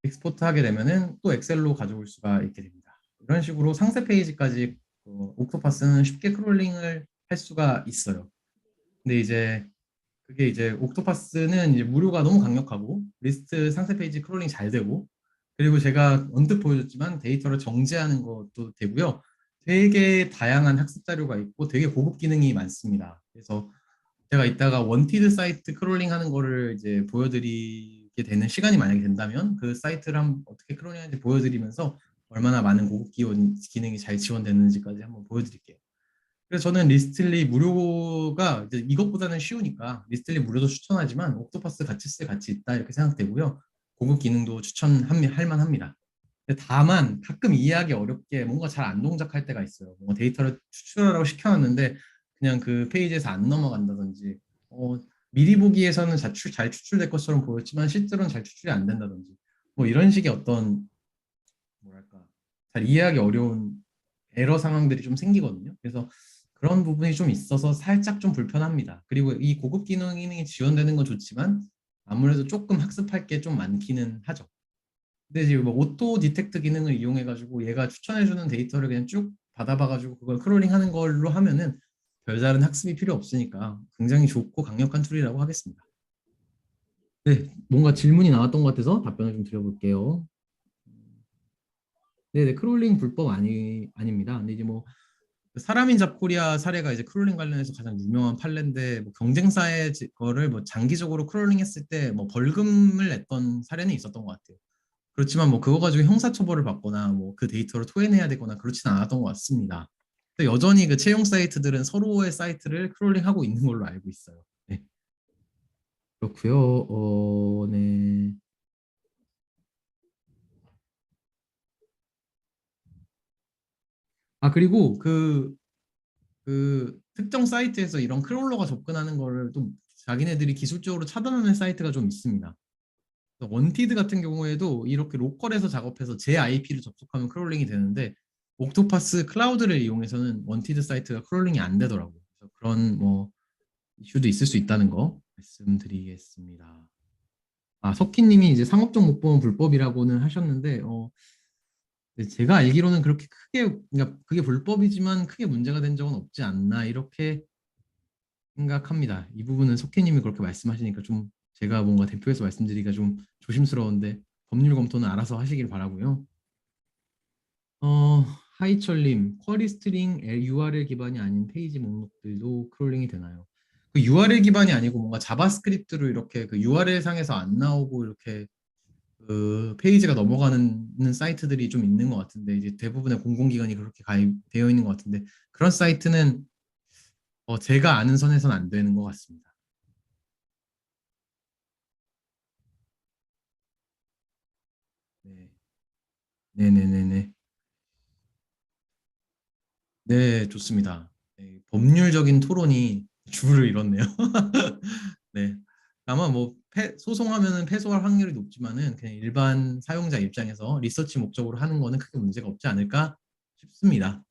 익스포트 하게 되면은 또 엑셀로 가져올 수가 있게 됩니다. 이런 식으로 상세 페이지까지 옥토파스는 쉽게 크롤링을 할 수가 있어요. 근데 이제 그게 이제 옥토파스는 이제 무료가 너무 강력하고 리스트 상세 페이지 크롤링 잘 되고 그리고 제가 언뜻 보여줬지만 데이터를 정제하는 것도 되고요. 되게 다양한 학습 자료가 있고 되게 고급 기능이 많습니다. 그래서 제가 이따가 원티드 사이트 크롤링 하는 거를 이제 보여드리게 되는 시간이 만약에 된다면 그 사이트를 어떻게 크롤링 하는지 보여드리면서 얼마나 많은 고급 기능이 잘 지원되는지까지 한번 보여드릴게요. 그래서 저는 리스틀리 무료가 이제 이것보다는 쉬우니까 리스틀리 무료도 추천하지만 옥토퍼스 같이 쓸 가치 있다 이렇게 생각되고요. 고급 기능도 추천할 만합니다. 다만 가끔 이해하기 어렵게 뭔가 잘 안 동작할 때가 있어요. 뭔가 데이터를 추출하라고 시켜놨는데 그냥 그 페이지에서 안 넘어간다든지 미리 보기에서는 잘 추출될 것처럼 보였지만 실제로는 잘 추출이 안 된다든지 뭐 이런 식의 어떤 뭐랄까 잘 이해하기 어려운 에러 상황들이 좀 생기거든요. 그래서 그런 부분이 좀 있어서 살짝 좀 불편합니다. 그리고 이 고급 기능이 지원되는 건 좋지만 아무래도 조금 학습할 게 좀 많기는 하죠. 근데 지금 뭐 오토 디텍트 기능을 이용해 가지고 얘가 추천해 주는 데이터를 그냥 쭉 받아봐 가지고 그걸 크롤링 하는 걸로 하면은 별다른 학습이 필요 없으니까 굉장히 좋고 강력한 툴이라고 하겠습니다. 네, 뭔가 질문이 나왔던 것 같아서 답변을 좀 드려볼게요. 네네, 크롤링 불법 아닙니다. 근데 이제 뭐 사람인 잡코리아 사례가 이제 크롤링 관련해서 가장 유명한 판례인데 뭐 경쟁사의 거를 뭐 장기적으로 크롤링 했을 때 뭐 벌금을 냈던 사례는 있었던 것 같아요. 그렇지만 뭐 그거 가지고 형사처벌을 받거나 뭐 그 데이터를 토해내야 되거나 그렇지는 않았던 것 같습니다. 근데 여전히 그 채용 사이트들은 서로의 사이트를 크롤링하고 있는 걸로 알고 있어요. 네, 그렇고요. 네. 아 그리고 그 특정 사이트에서 이런 크롤러가 접근하는 거를 또 자기네들이 기술적으로 차단하는 사이트가 좀 있습니다. 원티드 같은 경우에도 이렇게 로컬에서 작업해서 제 IP를 접속하면 크롤링이 되는데 옥토파스 클라우드를 이용해서는 원티드 사이트가 크롤링이 안 되더라고요. 그래서 그런 뭐 이슈도 있을 수 있다는 거 말씀드리겠습니다. 아, 석희님이 이제 상업적 목범은 불법이라고는 하셨는데 제가 알기로는 그렇게 크게 그러니까 그게 불법이지만 크게 문제가 된 적은 없지 않나 이렇게 생각합니다. 이 부분은 석희님이 그렇게 말씀하시니까 좀 제가 뭔가 대표해서 말씀드리기가 좀 조심스러운데 법률 검토는 알아서 하시길 바라고요. 어, 하이철님, 쿼리 스트링 URL 기반이 아닌 페이지 목록들도 크롤링이 되나요? 그 URL 기반이 아니고 뭔가 자바스크립트로 이렇게 그 URL 상에서 안 나오고 이렇게 그 페이지가 넘어가는 사이트들이 좀 있는 것 같은데 이제 대부분의 공공기관이 그렇게 가입되어 있는 것 같은데 그런 사이트는 제가 아는 선에서는 안 되는 것 같습니다. 네. 네네네네. 네, 좋습니다. 네, 법률적인 토론이 주를 이뤘네요. 네. 아마 뭐 소송하면은 패소할 확률이 높지만은 그냥 일반 사용자 입장에서 리서치 목적으로 하는 거는 크게 문제가 없지 않을까 싶습니다.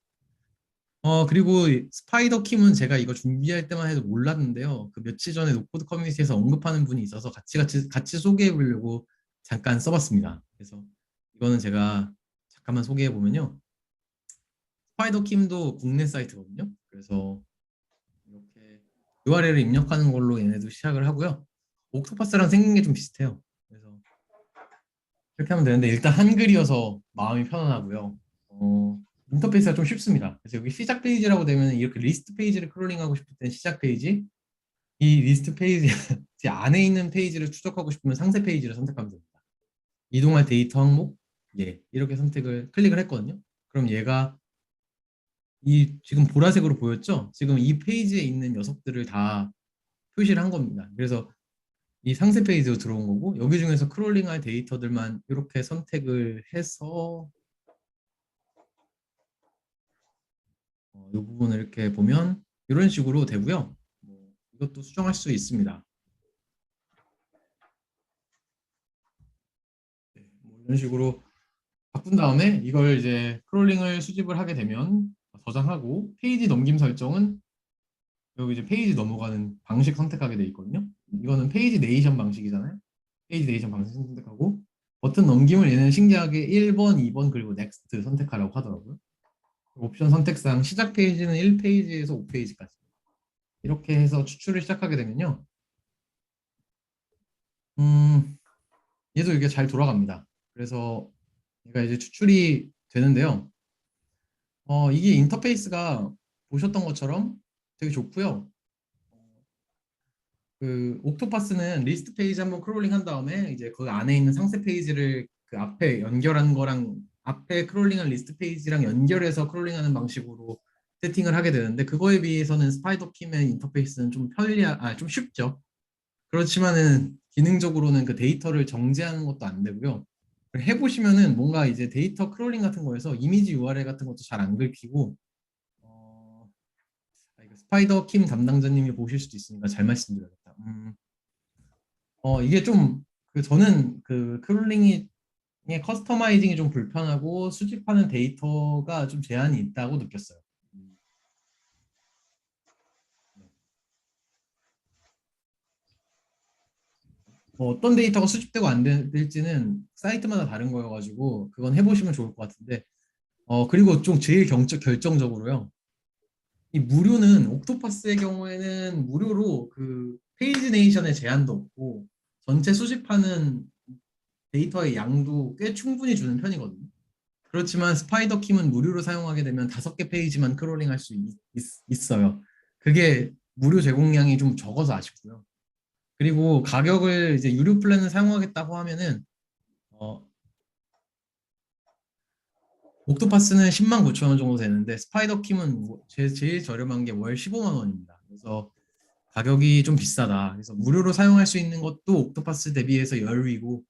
그리고 스파이더 킴은 제가 이거 준비할 때만 해도 몰랐는데요. 그 며칠 전에 노코드 커뮤니티에서 언급하는 분이 있어서 같이 소개해 보려고 잠깐 써봤습니다. 그래서 이거는 제가 잠깐만 소개해 보면요. 스파이더 킴도 국내 사이트거든요. 그래서 이렇게 URL을 입력하는 걸로 얘네도 시작을 하고요. 옥토퍼스랑 생긴 게 좀 비슷해요. 그래서 이렇게 하면 되는데 일단 한글이어서 마음이 편안하고요. 인터페이스가 좀 쉽습니다. 그래서 여기 시작 페이지라고 되면 이렇게 리스트 페이지를 크롤링하고 싶을 때는 시작 페이지, 이 리스트 페이지 안에 있는 페이지를 추적하고 싶으면 상세 페이지를 선택하면 됩니다. 이동할 데이터 항목, 예, 이렇게 선택을 클릭을 했거든요. 그럼 얘가 이 지금 보라색으로 보였죠? 지금 이 페이지에 있는 녀석들을 다 표시를 한 겁니다. 그래서 이 상세 페이지로 들어온 거고 여기 중에서 크롤링할 데이터들만 이렇게 선택을 해서 이 부분을 이렇게 보면 이런 식으로 되고요. 이것도 수정할 수 있습니다. 네, 이런 식으로 바꾼 다음에 이걸 이제 크롤링을 수집을 하게 되면 저장하고 페이지 넘김 설정은 여기 이제 페이지 넘어가는 방식 선택하게 돼 있거든요. 이거는 페이지 네이션 방식이잖아요. 페이지 네이션 방식 선택하고 버튼 넘김을 얘는 신기하게 1번, 2번 그리고 넥스트 선택하라고 하더라고요. 옵션 선택상 시작 페이지는 1페이지에서 5페이지까지 이렇게 해서 추출을 시작하게 되면요. 얘도 이게 잘 돌아갑니다. 그래서 얘가 이제 추출이 되는데요. 이게 인터페이스가 보셨던 것처럼 되게 좋고요. 그 옥토파스는 리스트 페이지 한번 크롤링 한 다음에 이제 그 안에 있는 상세 페이지를 그 앞에 연결한 거랑 앞에 크롤링한 리스트 페이지랑 연결해서 크롤링하는 방식으로 세팅을 하게 되는데 그거에 비해서는 스파이더 킴의 인터페이스는 좀 쉽죠. 그렇지만은 기능적으로는 그 데이터를 정제하는 것도 안 되고요. 해보시면은 뭔가 이제 데이터 크롤링 같은 거에서 이미지 URL 같은 것도 잘 안 긁히고 이거 스파이더 킴 담당자님이 보실 수도 있으니까 잘 말씀드려야겠다. 이게 좀 그 저는 그 크롤링이 커스터마이징이 좀 불편하고 수집하는 데이터가 좀 제한이 있다고 느꼈어요. 네. 어떤 데이터가 수집되고 안 될지는 사이트마다 다른 거여가지고 그건 해보시면 좋을 것 같은데 그리고 좀 제일 결정적으로요. 이 무료는 옥토퍼스의 경우에는 무료로 그 페이지 네이션의 제한도 없고 전체 수집하는 데이터의 양도 꽤 충분히 주는 편이거든요. 그렇지만 스파이더 킴은 무료로 사용하게 되면 5개 페이지만 크롤링할 수 있어요. 그게 무료 제공량이 좀 적어서 아쉽고요. 그리고 가격을 이제 유료 플랜을 사용하겠다고 하면은 어, 옥토파스는 10만 9천 원 정도 되는데 스파이더 킴은 제일 저렴한 게 월 15만 원입니다. 그래서 가격이 좀 비싸다. 그래서 무료로 사용할 수 있는 것도 옥토파스 대비해서 열위고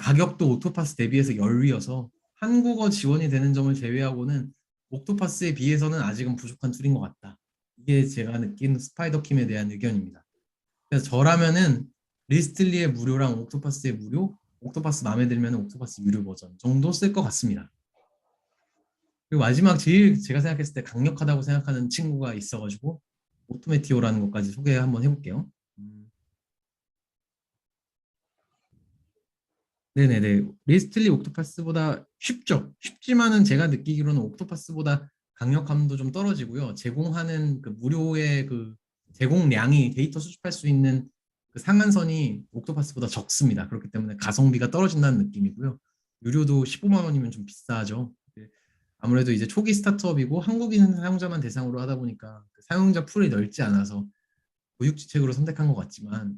가격도 옥토파스 대비해서 열위여서 한국어 지원이 되는 점을 제외하고는 옥토파스에 비해서는 아직은 부족한 툴인 것 같다. 이게 제가 느낀 스파이더 킴에 대한 의견입니다. 그래서 저라면은 리스틀리의 무료랑 옥토파스의 무료, 옥토파스 마음에 들면 옥토파스 유료 버전 정도 쓸 것 같습니다. 그리고 마지막 제일 제가 생각했을 때 강력하다고 생각하는 친구가 있어가지고 오토메티오라는 것까지 소개 한번 해볼게요. 네네네. 리스틀리 옥토파스보다 쉽죠. 쉽지만은 제가 느끼기로는 옥토파스보다 강력함도 좀 떨어지고요. 제공하는 그 무료의 그 제공량이 데이터 수집할 수 있는 그 상한선이 옥토파스보다 적습니다. 그렇기 때문에 가성비가 떨어진다는 느낌이고요. 유료도 15만 원이면 좀 비싸죠. 아무래도 이제 초기 스타트업이고 한국인 사용자만 대상으로 하다 보니까 그 사용자 풀이 넓지 않아서 고육지책으로 선택한 것 같지만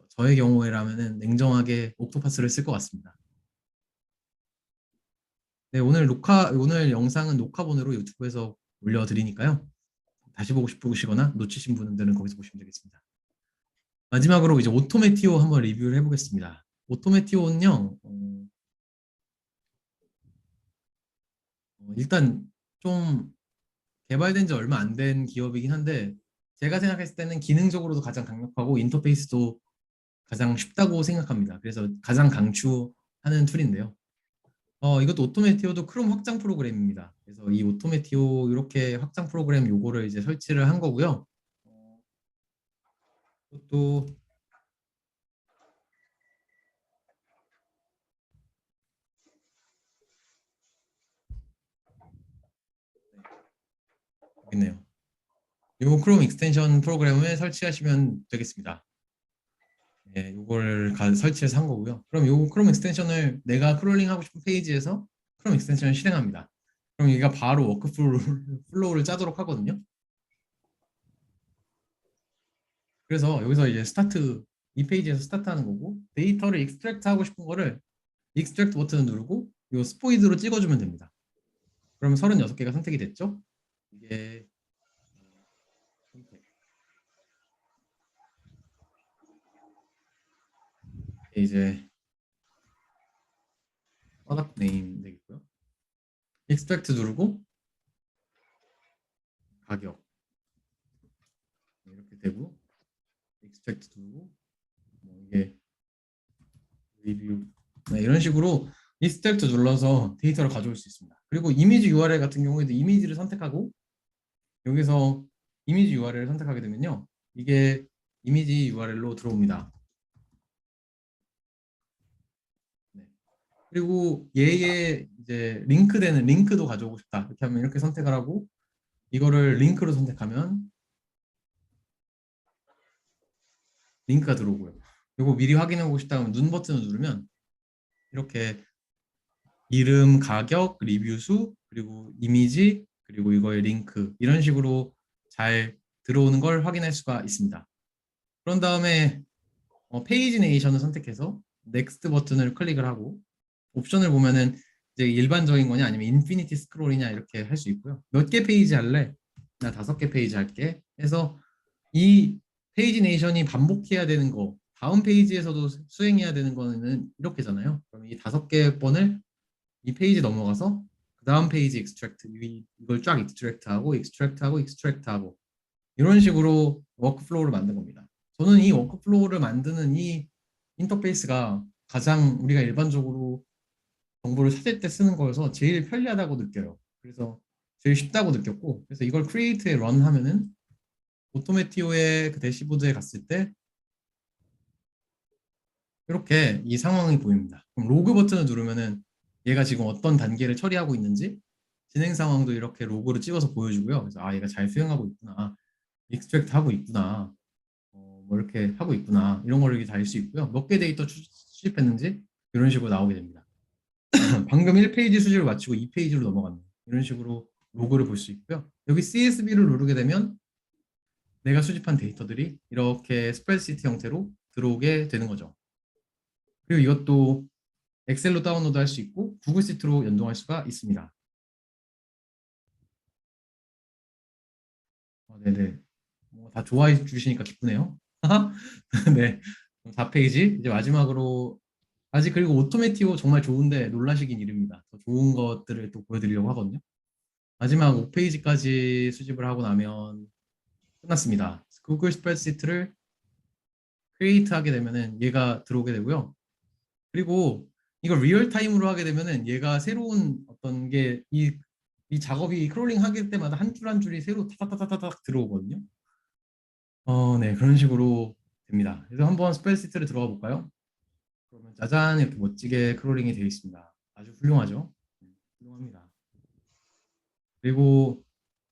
저의 경우에라면은 냉정하게 옥토파스를 쓸 것 같습니다. 네, 오늘 영상은 녹화본으로 유튜브에서 올려드리니까요. 다시 보고 싶으시거나 놓치신 분들은 거기서 보시면 되겠습니다. 마지막으로 이제 오토메티오 한번 리뷰를 해보겠습니다. 오토메티오는요, 일단 좀 개발된 지 얼마 안 된 기업이긴 한데 제가 생각했을 때는 기능적으로도 가장 강력하고 인터페이스도 가장 쉽다고 생각합니다. 그래서 가장 강추하는 툴인데요. 이것도 오토메티오도 크롬 확장 프로그램입니다. 그래서 이 오토메티오 이렇게 확장 프로그램 요거를 이제 설치를 한 거고요. 또 여기 있네요. 요 크롬 익스텐션 프로그램을 설치하시면 되겠습니다. 네, 요걸 설치해서 한 거고요. 그럼 요 크롬 익스텐션을 내가 크롤링 하고 싶은 페이지에서 크롬 익스텐션을 실행합니다. 그럼 얘가 바로 워크플로우를 짜도록 하거든요. 그래서 여기서 이제 스타트, 이 페이지에서 스타트하는 거고, 데이터를 익스트랙트 하고 싶은 거를 익스트랙트 버튼을 누르고 요 스포이드로 찍어주면 됩니다. 그럼 36개가 선택이 됐죠? 이게 선택. 이제 프로덕트 네임 되겠고요. 익스트랙트 누르고 가격 이렇게 되고, 익스트랙트 누르고 뭐 이게 리뷰 네, 이런 식으로 익스트랙트 눌러서 데이터를 가져올 수 있습니다. 그리고 이미지 URL 같은 경우에도 이미지를 선택하고 여기서 이미지 URL을 선택하게 되면요, 이게 이미지 URL로 들어옵니다. 네. 그리고 얘의 이제 링크되는 링크도 가져오고 싶다 이렇게 하면 이렇게 선택을 하고 이거를 링크로 선택하면 링크가 들어오고요. 이거 미리 확인해보고 싶다 하면 눈 버튼을 누르면 이렇게 이름, 가격, 리뷰 수, 그리고 이미지, 그리고 이거의 링크 이런 식으로 잘 들어오는 걸 확인할 수가 있습니다. 그런 다음에 페이지 네이션을 선택해서 넥스트 버튼을 클릭을 하고 옵션을 보면은 이제 일반적인 거냐 아니면 인피니티 스크롤이냐 이렇게 할 수 있고요. 몇 개 페이지 할래? 나 5개 페이지 할게. 해서 이 페이지 네이션이 반복해야 되는 거, 다음 페이지에서도 수행해야 되는 거는 이렇게잖아요. 그럼 이 5개 번을 이 페이지 넘어가서 그 다음 페이지 익스트랙트 이걸 쫙 익스트랙트하고 익스트랙트하고 익스트랙트하고 이런 식으로 워크플로우를 만든 겁니다. 저는 이 워크플로우를 만드는 이 인터페이스가 가장 우리가 일반적으로 정보를 찾을 때 쓰는 거여서 제일 편리하다고 느껴요. 그래서 제일 쉽다고 느꼈고, 그래서 이걸 크리에이트에 런 하면은 오토메티오의 그 대시보드에 갔을 때 이렇게 이 상황이 보입니다. 그럼 로그 버튼을 누르면은 얘가 지금 어떤 단계를 처리하고 있는지 진행 상황도 이렇게 로고를 찍어서 보여주고요. 그래서 아, 얘가 잘 수행하고 있구나, 익스트랙트 하고 있구나, 뭐 이렇게 하고 있구나, 이런 걸 이렇게 다 알 수 있고요. 몇 개 데이터 수집했는지 이런 식으로 나오게 됩니다. 방금 1페이지 수집을 마치고 2페이지로 넘어갔네, 이런 식으로 로그를 볼 수 있고요. 여기 CSV를 누르게 되면 내가 수집한 데이터들이 이렇게 스프레드시트 형태로 들어오게 되는 거죠. 그리고 이것도 엑셀로 다운로드 할 수 있고 구글 시트로 연동할 수가 있습니다. 네네. 다 좋아해 주시니까 기쁘네요. 네. 4페이지 이제 마지막으로 아직, 그리고 오토메티오 정말 좋은데 놀라시긴 이릅니다. 더 좋은 것들을 또 보여드리려고 하거든요. 마지막 5페이지까지 수집을 하고 나면 끝났습니다. 구글 스프레드시트를 크리에이트 하게 되면은 얘가 들어오게 되고요. 그리고 이걸 리얼타임으로 하게 되면은 얘가 새로운 어떤 게 이 작업이 크롤링 하길 때마다 한 줄 한 줄이 새로 타타타타닥 들어오거든요. 네, 그런 식으로 됩니다. 그래서 한번 스프레드시트를 들어가 볼까요? 그러면 짜잔 이렇게 멋지게 크롤링이 되어 있습니다. 아주 훌륭하죠? 훌륭합니다. 그리고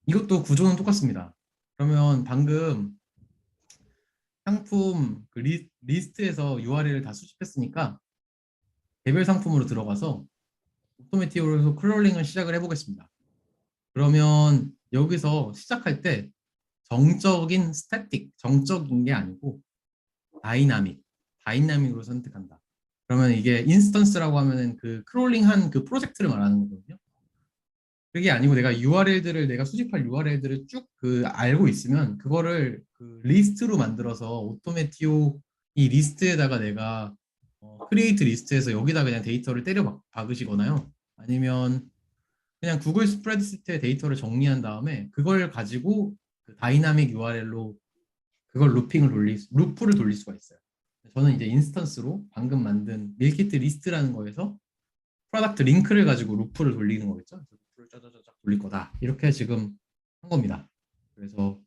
이것도 구조는 똑같습니다. 그러면 방금 상품 그 리스트에서 URL을 다 수집했으니까 개별 상품으로 들어가서 오토매틱으로 크롤링을 시작을 해보겠습니다. 그러면 여기서 시작할 때 정적인 스태틱, 정적인 게 아니고 다이나믹으로 선택한다. 그러면 이게 인스턴스라고 하면은 그 크롤링한 그 프로젝트를 말하는 거거든요. 그게 아니고 내가 URL들을 내가 수집할 URL들을 쭉 그 알고 있으면 그거를 그 리스트로 만들어서 오토메티오 이 리스트에다가 내가 크리에이트 리스트에서 여기다 그냥 데이터를 때려 박으시거나요. 아니면 그냥 구글 스프레드시트에 데이터를 정리한 다음에 그걸 가지고 그 다이나믹 URL로 그걸 루프를 돌릴 수가 있어요. 저는 이제 인스턴스로 방금 만든 밀키트 리스트라는 거에서 프로덕트 링크를 가지고 루프를 돌리는 거겠죠. 그래서 루프를 짜자자작 돌릴 거다. 이렇게 지금 한 겁니다. 그래서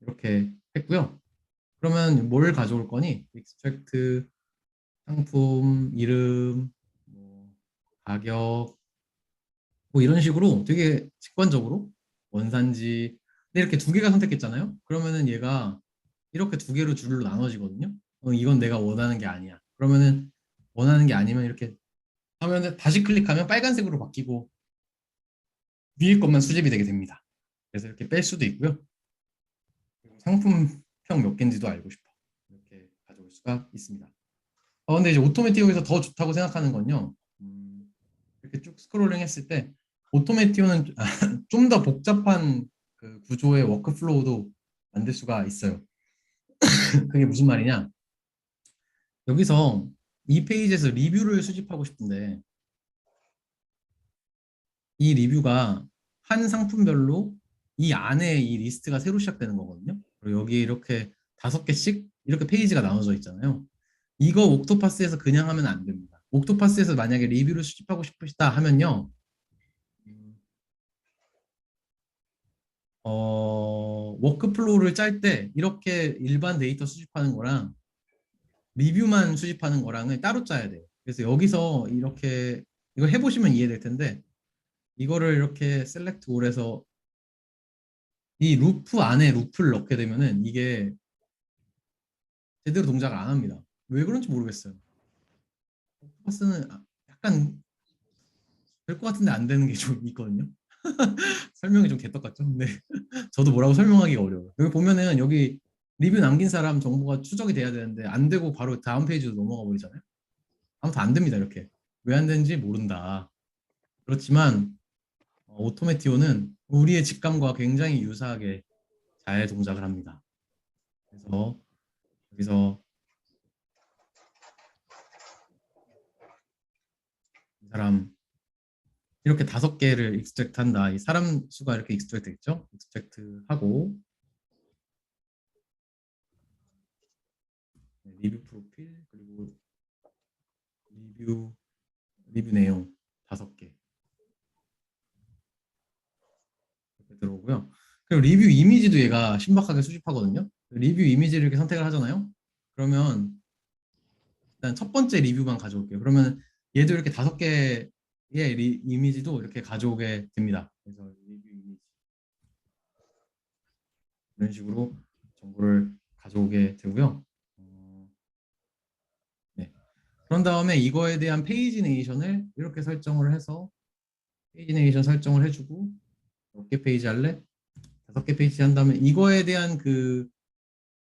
이렇게 했고요. 그러면 뭘 가져올 거니? extract 상품, 이름, 뭐 가격, 뭐 이런 식으로 되게 직관적으로 원산지. 근데 이렇게 두 개가 선택했잖아요. 그러면은 얘가 이렇게 두 개로 줄로 나눠지거든요. 이건 내가 원하는 게 아니야. 그러면은 원하는 게 아니면 이렇게 하면은 다시 클릭하면 빨간색으로 바뀌고 위에 것만 수집이 되게 됩니다. 그래서 이렇게 뺄 수도 있고요. 그리고 상품평 몇 개인지도 알고 싶어. 이렇게 가져올 수가 있습니다. 근데 이제 오토메티오에서 더 좋다고 생각하는 건요. 이렇게 쭉 스크롤링 했을 때 오토메티오는 좀 더 복잡한 그 구조의 워크플로우도 만들 수가 있어요. 그게 무슨 말이냐? 여기서 이 페이지에서 리뷰를 수집하고 싶은데 이 리뷰가 한 상품별로 이 안에 이 리스트가 새로 시작되는 거거든요. 그리고 여기 이렇게 5개씩 이렇게 페이지가 나눠져 있잖아요. 이거 옥토파스에서 그냥 하면 안 됩니다. 옥토파스에서 만약에 리뷰를 수집하고 싶으시다 하면요. 워크플로우를 짤 때 이렇게 일반 데이터 수집하는 거랑 리뷰만 수집하는 거랑은 따로 짜야 돼요. 그래서 여기서 이렇게 이거 해보시면 이해될 텐데 이거를 이렇게 셀렉트 올해서 이 루프 안에 루프를 넣게 되면은 이게 제대로 동작을 안 합니다. 왜 그런지 모르겠어요. 옥토퍼스는 약간 될 것 같은데 안 되는 게 좀 있거든요. 설명이 좀 개떡 같죠? 근데 저도 뭐라고 설명하기가 어려워요. 여기 보면은 여기 리뷰 남긴 사람 정보가 추적이 돼야 되는데 안 되고 바로 다음 페이지로 넘어가 버리잖아요. 아무튼 안 됩니다. 이렇게. 왜 안 되는지 모른다. 그렇지만 오토메티오는 우리의 직감과 굉장히 유사하게 잘 동작을 합니다. 그래서 여기서 이 사람 이렇게 5개를 익스트랙트 한다. 이 사람 수가 이렇게 익스트랙트 됐죠? 익스트랙트 하고 리뷰 프로필 그리고 리뷰 리뷰 내용 5개 이렇게 들어오고요. 그리고 리뷰 이미지도 얘가 신박하게 수집하거든요. 리뷰 이미지를 이렇게 선택을 하잖아요. 그러면 일단 첫 번째 리뷰만 가져올게요. 그러면 얘도 이렇게 5개의 이미지도 이렇게 가져오게 됩니다. 그래서 리뷰 이미지 이런 식으로 정보를 가져오게 되고요. 네. 그런 다음에 이거에 대한 페이지 네이션을 이렇게 설정을 해서 페이지 네이션 설정을 해주고 몇 개 페이지 할래? 5개 페이지 한 다음에 이거에 대한 그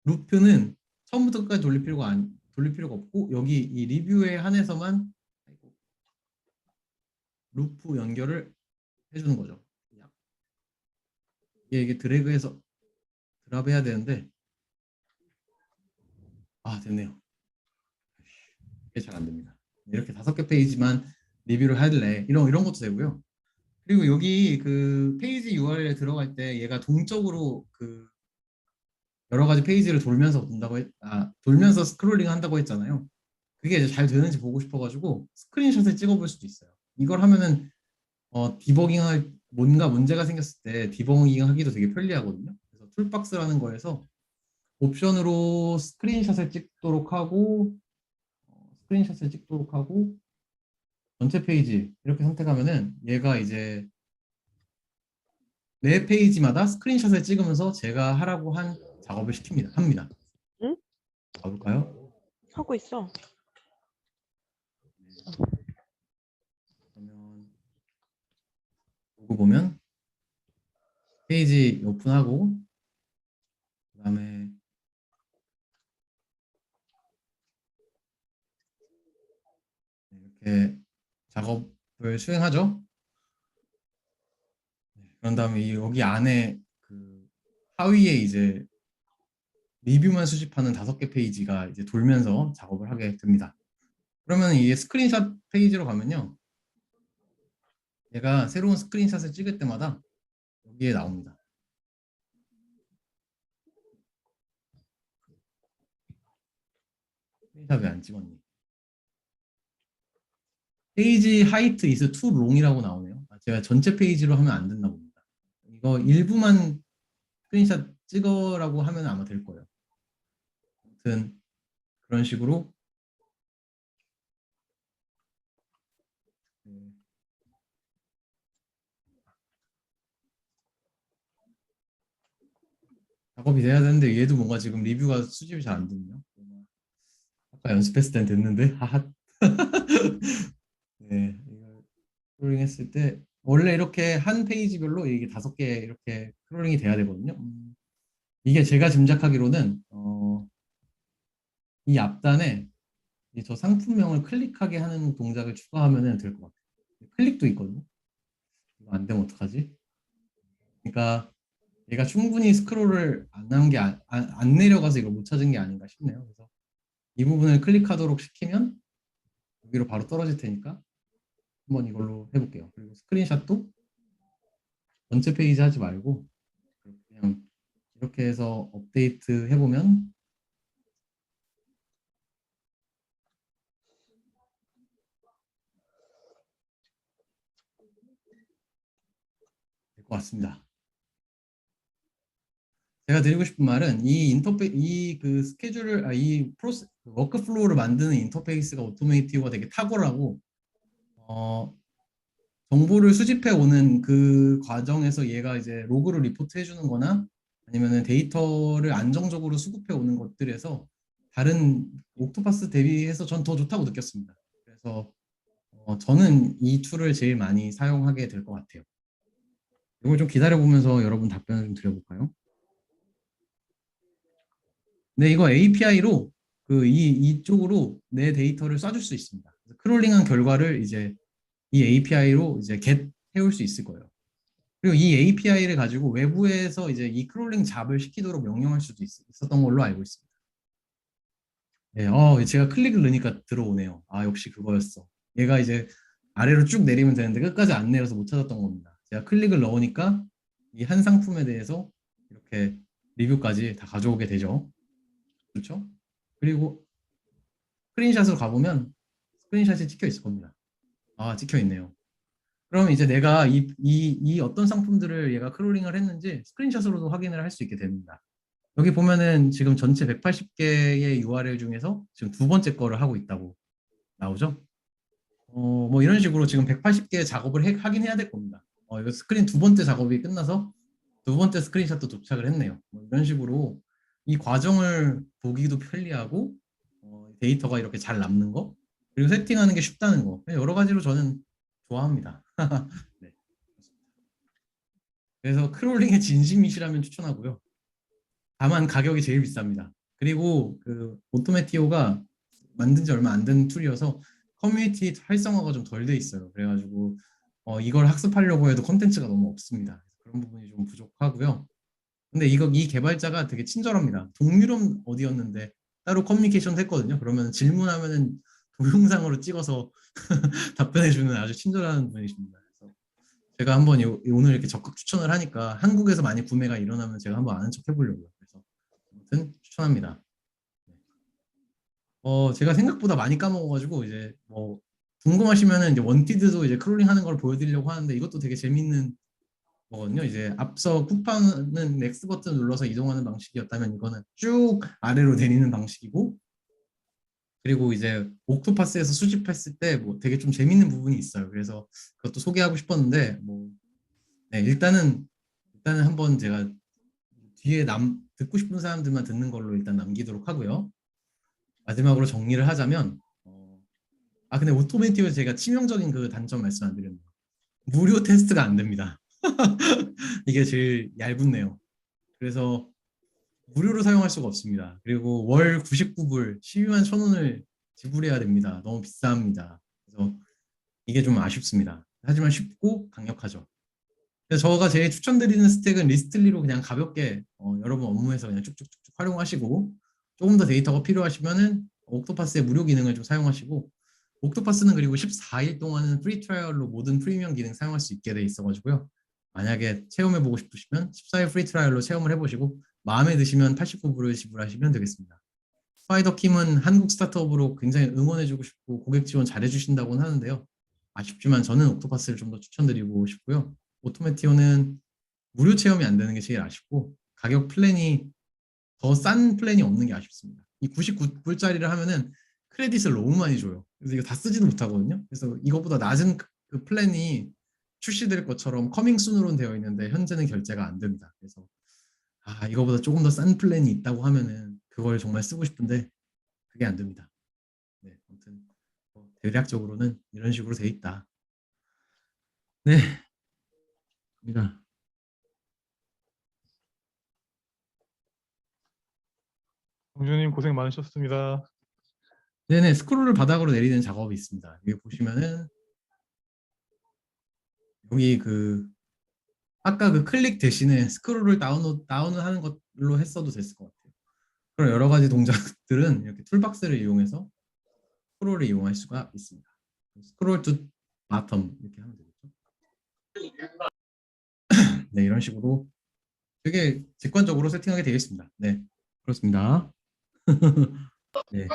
루프는 처음부터 끝까지 돌릴 필요가 없고 여기 이 리뷰에 한해서만 루프 연결을 해주는 거죠. 이게 드래그해서 드랍 해야 되는데 됐네요. 이게 잘 안 됩니다. 이렇게 5개 페이지만 리뷰를 할래 이런 것도 되고요. 그리고 여기 그 페이지 URL에 들어갈 때 얘가 동적으로 그 여러 가지 페이지를 돌면서 돌면서 스크롤링 한다고 했잖아요. 그게 이제 잘 되는지 보고 싶어가지고 스크린샷을 찍어볼 수도 있어요. 이걸 하면은 디버깅할 뭔가 문제가 생겼을 때 디버깅 하기도 되게 편리하거든요. 그래서 툴박스라는 거에서 옵션으로 스크린샷을 찍도록 하고 전체 페이지 이렇게 선택하면은 얘가 이제 매 페이지마다 스크린샷을 찍으면서 제가 하라고 한 작업을 합니다. 응? 가볼까요? 하고 있어. 그러면 보고 보면 페이지 오픈하고 그다음에 이렇게 작업을 수행하죠. 그런 다음에 여기 안에 그 하위에 이제 리뷰만 수집하는 5개 페이지가 이제 돌면서 작업을 하게 됩니다. 그러면 이게 스크린샷 페이지로 가면요. 얘가 새로운 스크린샷을 찍을 때마다 여기에 나옵니다. 스크린샷 왜 안 찍었니? 페이지 하이트 is too long이라고 나오네요. 제가 전체 페이지로 하면 안 된다 봅니다. 이거 일부만 스크린샷 찍어라고 하면 아마 될 거예요. 아무튼 그런 식으로 작업이 돼야 되는데 얘도 뭔가 지금 리뷰가 수집이 잘 안 되네요. 아까 연습했을 땐 됐는데 하하. 네, 이거 크롤링 했을 때 원래 이렇게 한 페이지별로 이게 5개 이렇게 크롤링이 돼야 되거든요. 이게 제가 짐작하기로는 이 앞단에 저 상품명을 클릭하게 하는 동작을 추가하면 될 것 같아요. 클릭도 있거든요. 이거 안 되면 어떡하지? 그러니까 얘가 충분히 스크롤을 안 한 게 안 내려가서 이걸 못 찾은 게 아닌가 싶네요. 그래서 이 부분을 클릭하도록 시키면 여기로 바로 떨어질 테니까 한번 이걸로 해볼게요. 그리고 스크린샷도 전체 페이지 하지 말고 그냥 이렇게 해서 업데이트 해보면 될 것 같습니다. 제가 드리고 싶은 말은 이 인터페 이그 스케줄을 이 프로세 워크플로우를 만드는 인터페이스가 오토메이티브가 되게 탁월하고 정보를 수집해 오는 그 과정에서 얘가 이제 로그를 리포트 해주는 거나 아니면은 데이터를 안정적으로 수급해 오는 것들에서 다른 옥토파스 대비해서 전 더 좋다고 느꼈습니다. 그래서 저는 이 툴을 제일 많이 사용하게 될 것 같아요. 이걸 좀 기다려보면서 여러분 답변을 좀 드려볼까요? 네, 이거 API로 이쪽으로 내 데이터를 쏴줄 수 있습니다. 크롤링한 결과를 이제 이 API로 이제 get 해올 수 있을 거예요. 그리고 이 API를 가지고 외부에서 이제 이 크롤링 잡을 시키도록 명령할 수도 있었던 걸로 알고 있습니다. 네, 제가 클릭을 넣으니까 들어오네요. 아, 역시 그거였어. 얘가 이제 아래로 쭉 내리면 되는데 끝까지 안 내려서 못 찾았던 겁니다. 제가 클릭을 넣으니까 이 한 상품에 대해서 이렇게 리뷰까지 다 가져오게 되죠. 그렇죠? 그리고 스크린샷으로 가보면 스크린샷이 찍혀 있을 겁니다. 아, 찍혀 있네요. 그럼 이제 내가 이 어떤 상품들을 얘가 크롤링을 했는지 스크린샷으로도 확인을 할 수 있게 됩니다. 여기 보면은 지금 전체 180개의 URL 중에서 지금 두 번째 거를 하고 있다고 나오죠? 뭐 이런 식으로 지금 180개 작업을 하긴 해야 될 겁니다. 이거 스크린 두 번째 작업이 끝나서 두 번째 스크린샷도 도착을 했네요. 뭐 이런 식으로 이 과정을 보기도 편리하고 데이터가 이렇게 잘 남는 거 그리고 세팅하는 게 쉽다는 거 여러 가지로 저는 좋아합니다. 네. 그래서 크롤링의 진심이시라면 추천하고요. 다만 가격이 제일 비쌉니다. 그리고 그 오토메티오가 만든 지 얼마 안 된 툴이어서 커뮤니티 활성화가 좀 덜 돼 있어요. 그래가지고 이걸 학습하려고 해도 콘텐츠가 너무 없습니다. 그런 부분이 좀 부족하고요. 근데 이 개발자가 되게 친절합니다. 동유럽 어디였는데 따로 커뮤니케이션 했거든요. 그러면 질문하면은 동영상으로 찍어서 답변해주는 아주 친절한 분이십니다. 그래서 제가 한번 오늘 이렇게 적극 추천을 하니까 한국에서 많이 구매가 일어나면 제가 한번 아는 척 해보려고요. 그래서 아무튼 추천합니다. 제가 생각보다 많이 까먹어가지고 이제 뭐 궁금하시면은 이제 원티드도 이제 크롤링 하는 걸 보여드리려고 하는데 이것도 되게 재밌는 거거든요. 이제 앞서 쿠팡은 X 버튼 눌러서 이동하는 방식이었다면 이거는 쭉 아래로 내리는 방식이고 그리고 이제 옥토파스에서 수집했을 때 뭐 되게 좀 재밌는 부분이 있어요. 그래서 그것도 소개하고 싶었는데 뭐 네, 일단은 한번 제가 뒤에 듣고 싶은 사람들만 듣는 걸로 일단 남기도록 하고요. 마지막으로 정리를 하자면 근데 오토메이티브 제가 치명적인 그 단점 말씀 안 드렸네요. 무료 테스트가 안 됩니다. 이게 제일 얇은네요. 그래서 무료로 사용할 수가 없습니다. 그리고 월 99불 12만 1,000원을 지불해야 됩니다. 너무 비쌉니다. 그래서 이게 좀 아쉽습니다. 하지만 쉽고 강력하죠. 그래서 저가 제일 추천드리는 스택은 리스틀리로 그냥 가볍게 여러분 업무에서 그냥 쭉쭉쭉쭉 활용하시고 조금 더 데이터가 필요하시면은 옥토파스의 무료 기능을 좀 사용하시고 옥토파스는 그리고 14일 동안은 프리 트라이얼로 모든 프리미엄 기능 사용할 수 있게 돼 있어가지고요. 만약에 체험해보고 싶으시면 14일 프리 트라이얼로 체험을 해보시고 마음에 드시면 89불을 지불하시면 되겠습니다. 스파이더킴은 한국 스타트업으로 굉장히 응원해주고 싶고 고객 지원 잘해주신다고는 하는데요. 아쉽지만 저는 옥토파스를 좀 더 추천드리고 싶고요. 오토메티오는 무료 체험이 안 되는 게 제일 아쉽고 가격 플랜이 더 싼 플랜이 없는 게 아쉽습니다. 이 99불짜리를 하면은 크레딧을 너무 많이 줘요. 그래서 이거 다 쓰지도 못하거든요. 그래서 이거보다 낮은 그 플랜이 출시될 것처럼 커밍 순으로는 되어 있는데 현재는 결제가 안 됩니다. 그래서 이거보다 조금 더 싼 플랜이 있다고 하면은 그걸 정말 쓰고 싶은데 그게 안 됩니다. 네, 아무튼 대략적으로는 이런 식으로 돼 있다. 네, 입니다. 공주님 고생 많으셨습니다. 네네, 스크롤을 바닥으로 내리는 작업이 있습니다. 여기 보시면은 여기 아까 그 클릭 대신에 스크롤을 다운을 하는 걸로 했어도 됐을 것 같아요. 그런 여러 가지 동작들은 이렇게 툴박스를 이용해서 스크롤을 이용할 수가 있습니다. 스크롤 투 바텀 이렇게 하면 되겠죠. 네, 이런 식으로 되게 직관적으로 세팅하게 되겠습니다. 네, 그렇습니다. 네,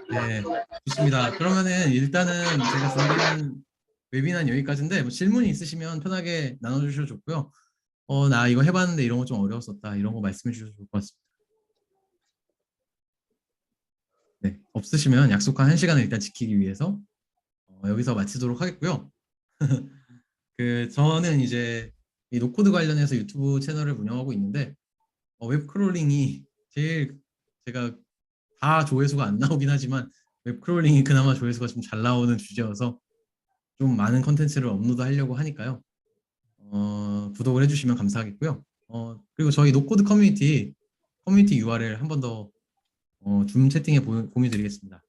네, 좋습니다. 그러면은 일단은 제가 준비한 웨비나는 여기까지인데 뭐 질문이 있으시면 편하게 나눠주셔도 좋고요. 나 이거 해봤는데 이런 거 좀 어려웠었다. 이런 거 말씀해 주셔도 좋을 것 같습니다. 네, 없으시면 약속한 1시간을 일단 지키기 위해서 여기서 마치도록 하겠고요. 저는 이제 이 노코드 관련해서 유튜브 채널을 운영하고 있는데 웹 크롤링이 제일 제가 다 조회수가 안 나오긴 하지만 웹 크롤링이 그나마 조회수가 좀 잘 나오는 주제여서 좀 많은 컨텐츠를 업로드 하려고 하니까요. 구독을 해주시면 감사하겠고요. 그리고 저희 노코드 커뮤니티 URL 한 번 더 줌 채팅에 공유 드리겠습니다.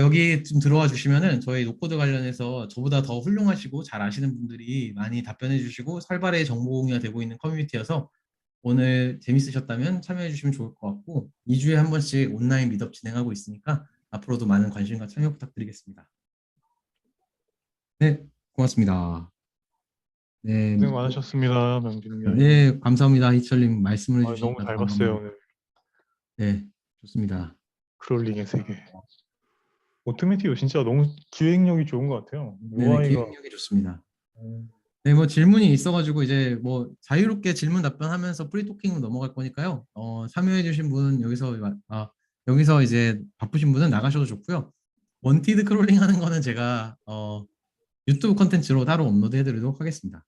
여기 좀 들어와 주시면은 저희 노코드 관련해서 저보다 더 훌륭하시고 잘 아시는 분들이 많이 답변해 주시고 활발하게 정보 공유가 되고 있는 커뮤니티여서 오늘 재밌으셨다면 참여해 주시면 좋을 것 같고 2주에 한 번씩 온라인 미드업 진행하고 있으니까 앞으로도 많은 관심과 참여 부탁드리겠습니다. 네, 고맙습니다. 네, 고생 많으셨습니다, 명진님. 네, 감사합니다. 희철님 말씀을 너무 해주시니까 더 잘 봤어요, 반갑네요. 오늘. 네, 좋습니다. 크롤링의 세계. 오토메티오 진짜 너무 기획력이 좋은 것 같아요. 네네, UI가 기획력이 좋습니다. 네, 뭐 질문이 있어가지고 이제 뭐 자유롭게 질문 답변하면서 프리토킹으로 넘어갈 거니까요. 참여해주신 분 여기서 이제 바쁘신 분은 나가셔도 좋고요. 원티드 크롤링 하는 거는 제가 유튜브 컨텐츠로 따로 업로드 해드리도록 하겠습니다.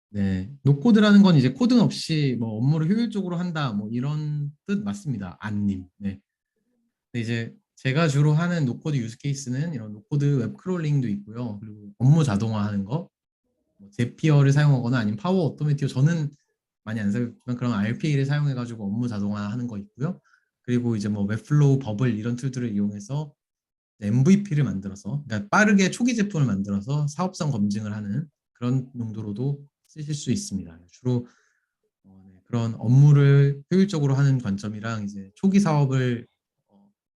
네, 노코드라는 건 이제 코드 없이 뭐 업무를 효율적으로 한다 뭐 이런 뜻 맞습니다. 안님. 네. 근데 이제 제가 주로 하는 노코드 유즈 케이스는 이런 노코드 웹 크롤링도 있고요. 그리고 업무 자동화하는 거, 뭐 제피어를 사용하거나 아니면 파워 오토메티어 저는 많이 안 사용했지만 그런 RPA를 사용해가지고 업무 자동화하는 거 있고요. 그리고 이제 뭐 웹플로우 버블 이런 툴들을 이용해서 MVP를 만들어서 그러니까 빠르게 초기 제품을 만들어서 사업성 검증을 하는 그런 용도로도 쓰실 수 있습니다. 주로 네, 그런 업무를 효율적으로 하는 관점이랑 이제 초기 사업을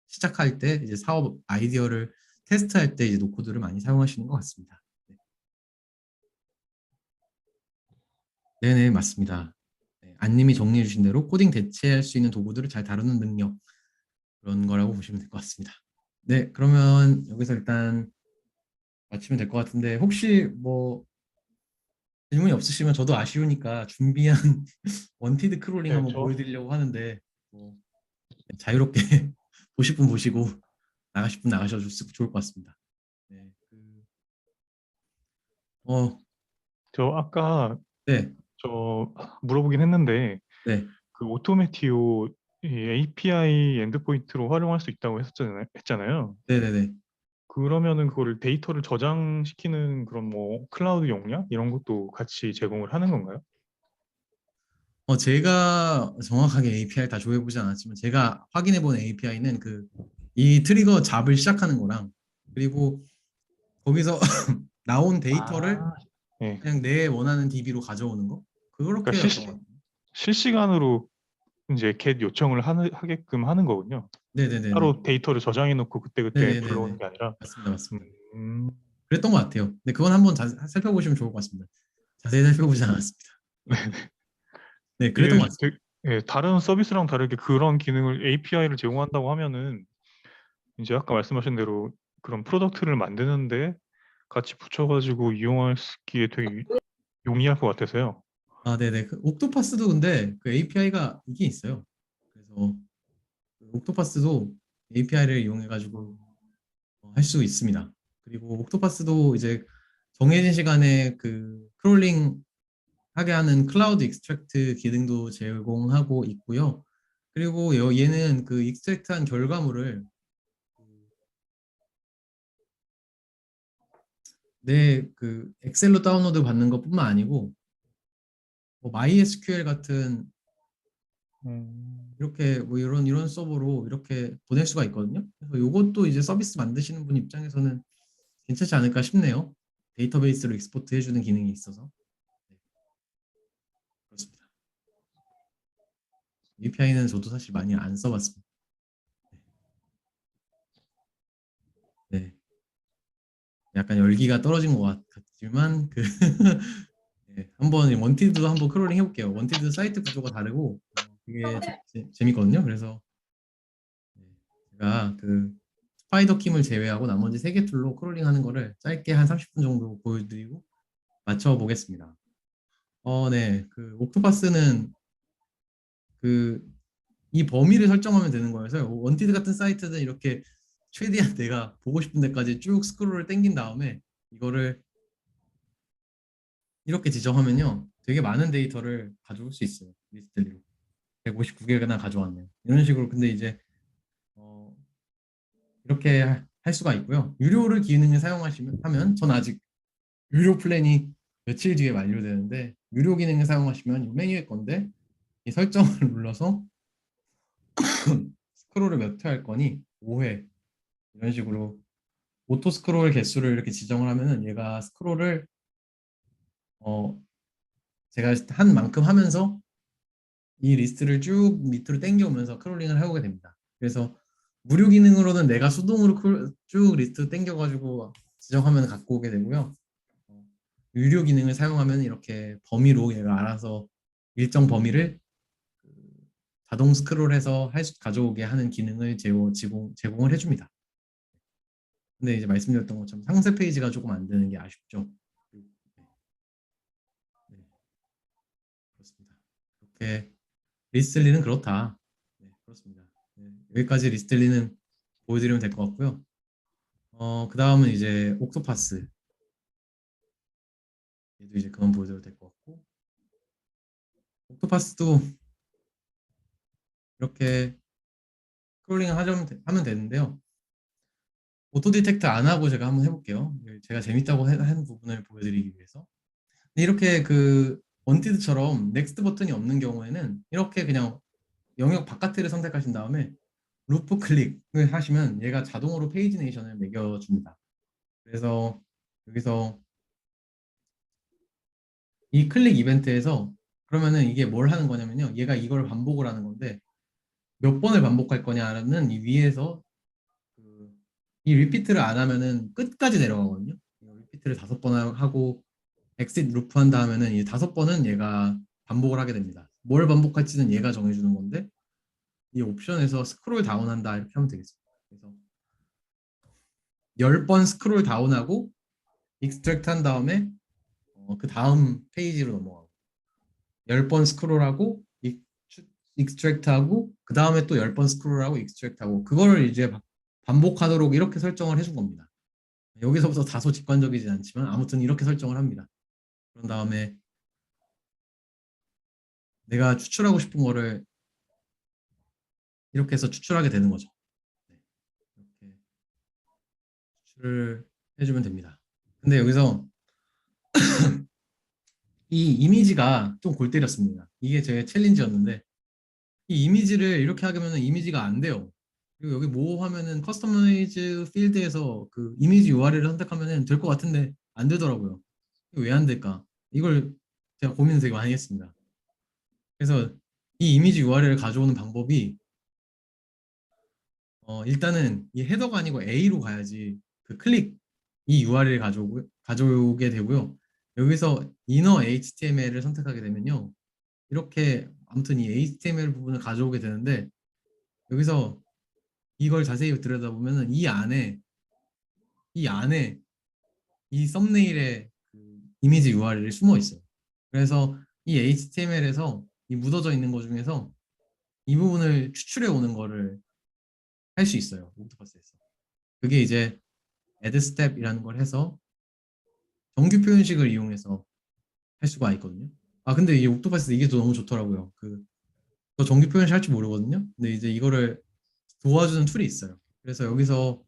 시작할 때 이제 사업 아이디어를 테스트할 때 이제 노코드를 많이 사용하시는 것 같습니다. 네, 네, 맞습니다. 네, 안님이 정리해 주신 대로 코딩 대체할 수 있는 도구들을 잘 다루는 능력 그런 거라고 보시면 될 것 같습니다. 네, 그러면 여기서 일단 마치면 될 것 같은데 혹시 뭐 질문이 없으시면 저도 아쉬우니까 준비한 원티드 크롤링 네, 한번 보여드리려고 하는데 뭐 자유롭게 보실 분 보시고 나가실 분 나가셔도 좋을 것 같습니다. 네, 저 아까 네, 저 물어보긴 했는데 네, 그 오토메티오 이 API 엔드포인트로 활용할 수 있다고 했잖아요. 네, 네, 네. 그러면은 그거를 데이터를 저장시키는 그런 뭐 클라우드 용량 이런 것도 같이 제공을 하는 건가요? 제가 정확하게 API를 다 조회해보지 않았지만 제가 확인해본 API는 이 트리거 잡을 시작하는 거랑 그리고 거기서 나온 데이터를 아, 네. 그냥 내 원하는 DB로 가져오는 거 그러니까 그렇게 했던 것 같아요. 실시간으로 이제 겟 요청을 하게끔 하는 거군요. 네네네네. 따로 데이터를 저장해 놓고 그때그때 불러오는 네네네네. 게 아니라. 맞습니다, 맞습니다. 음, 그랬던 것 같아요. 근데 그건 한번 살펴보시면 좋을 것 같습니다. 자세히 살펴보지 않았습니다. 네, 그랬던 이게 것 같습니다. 예, 다른 서비스랑 다르게 그런 기능을 API를 제공한다고 하면은 이제 아까 말씀하신 대로 그런 프로덕트를 만드는데 같이 붙여가지고 이용하기에 되게 용이할 것 같아서요. 아, 네네. 그 옥토파스도 근데 그 API가 이게 있어요. 그래서 그 옥토파스도 API를 이용해가지고 할 수 있습니다. 그리고 옥토파스도 이제 정해진 시간에 그 크롤링 하게 하는 클라우드 익스트랙트 기능도 제공하고 있고요. 그리고 얘는 그 익스트랙트한 결과물을 내 그 엑셀로 다운로드 받는 것뿐만 아니고 뭐 MySQL 같은 음, 이렇게 뭐 이런 서버로 이렇게 보낼 수가 있거든요. 그래서 이것도 이제 서비스 만드시는 분 입장에서는 괜찮지 않을까 싶네요. 데이터베이스로 익스포트 해주는 기능이 있어서. 네, 그렇습니다. API는 저도 사실 많이 안 써봤습니다. 네, 약간 열기가 떨어진 것 같지만 그 네, 한번 원티드도 한번 크롤링 해볼게요. 원티드 사이트 구조가 다르고 되게 재밌거든요. 그래서 네, 제가 그 스파이더 킴을 제외하고 나머지 세 개 툴로 크롤링 하는 거를 짧게 한 30분 정도 보여드리고 맞춰보겠습니다. 네. 그 옥토파스는 그 이 범위를 설정하면 되는 거여서 원티드 같은 사이트는 이렇게 최대한 내가 보고 싶은 데까지 쭉 스크롤을 당긴 다음에 이거를 이렇게 지정하면요. 되게 많은 데이터를 가져올 수 있어요. 리스트리로. 159개나 가져왔네요. 이런 식으로 근데 이제 어, 이렇게 할 수가 있고요. 유료를 기능을 사용하시면 하면 전 아직 유료 플랜이 며칠 뒤에 만료되는데 유료 기능을 사용하시면 이 메뉴의 건데 이 설정을 눌러서 스크롤을 몇 회 할 거니 5회 이런 식으로 오토 스크롤 개수를 이렇게 지정을 하면은 얘가 스크롤을 어 제가 한 만큼 하면서 이 리스트를 쭉 밑으로 당겨오면서 크롤링을 해오게 됩니다. 그래서 무료 기능으로는 내가 수동으로 쭉 리스트 당겨가지고 지정하면 갖고 오게 되고요. 유료 기능을 사용하면 이렇게 범위로 얘가 알아서 일정 범위를 자동 스크롤해서 가져오게 하는 기능을 제공을 해줍니다. 근데 이제 말씀드렸던 것처럼 상세 페이지가 조금 안 되는 게 아쉽죠. 네, 네, 그렇습니다. 이렇게 리스틀리는 그렇다. 네, 그렇습니다. 네, 여기까지 리스틀리는 보여드리면 될 것 같고요. 그 다음은 이제 옥토파스. 얘도 이제 그만 보여드려도 될 것 같고. 옥토파스도 이렇게 스크롤링 하면 되는데요. 오토 디텍트 안 하고 제가 한번 해볼게요. 제가 재밌다고 한 부분을 보여드리기 위해서. 이렇게 그 원티드처럼 넥스트 버튼이 없는 경우에는 이렇게 그냥 영역 바깥을 선택하신 다음에 루프 클릭을 하시면 얘가 자동으로 페이지 네이션을 매겨줍니다. 그래서 여기서 이 클릭 이벤트에서 그러면은 이게 뭘 하는 거냐면요. 얘가 이걸 반복을 하는 건데 몇 번을 반복할 거냐는 이 위에서 이 리피트를 안 하면은 끝까지 내려가거든요. 리피트를 5번 하고 엑싯 루프 한다 하면은 이 5번은 얘가 반복을 하게 됩니다. 뭘 반복할지는 얘가 정해주는 건데 이 옵션에서 스크롤 다운한다 이렇게 하면 되겠습니다. 그래서 10번 스크롤 다운하고 익스트랙트 한 다음에 그 다음 페이지로 넘어가고 10번 스크롤하고 익스트랙트하고 그 다음에 또 10번 스크롤하고 익스트랙트하고 그거를 이제 반복하도록 이렇게 설정을 해준 겁니다. 여기서부터 다소 직관적이진 않지만 아무튼 이렇게 설정을 합니다. 그런 다음에 내가 추출하고 싶은 거를 이렇게 해서 추출하게 되는 거죠. 네, 이렇게 추출을 해주면 됩니다. 근데 여기서 이 이미지가 좀 골 때렸습니다. 이게 제 챌린지였는데 이 이미지를 이렇게 하면 이미지가 안 돼요. 그리고 여기 뭐 하면은 커스터마이즈 필드에서 그 이미지 URL을 선택하면 될 것 같은데 안 되더라고요. 왜 안 될까? 이걸 제가 고민을 되게 많이 했습니다. 그래서 이 이미지 URL을 가져오는 방법이 일단은 이 헤더가 아니고 A로 가야지 그 클릭 이 URL을 가져오게 되고요. 여기서 inner HTML을 선택하게 되면요. 이렇게 아무튼 이 HTML 부분을 가져오게 되는데 여기서 이걸 자세히 들여다보면은 이 안에 이 썸네일에 그 이미지 URL이 숨어 있어요. 그래서 이 HTML에서 이 묻어져 있는 것 중에서 이 부분을 추출해 오는 거를 할 수 있어요. 옥토퍼스에서. 그게 이제 add step이라는 걸 해서 정규 표현식을 이용해서 할 수가 있거든요. 아 근데 이 옥토퍼스 이게 또 너무 좋더라고요. 저 정규 표현식 할 줄 모르거든요. 근데 이제 이거를 도와주는 툴이 있어요. 그래서 여기서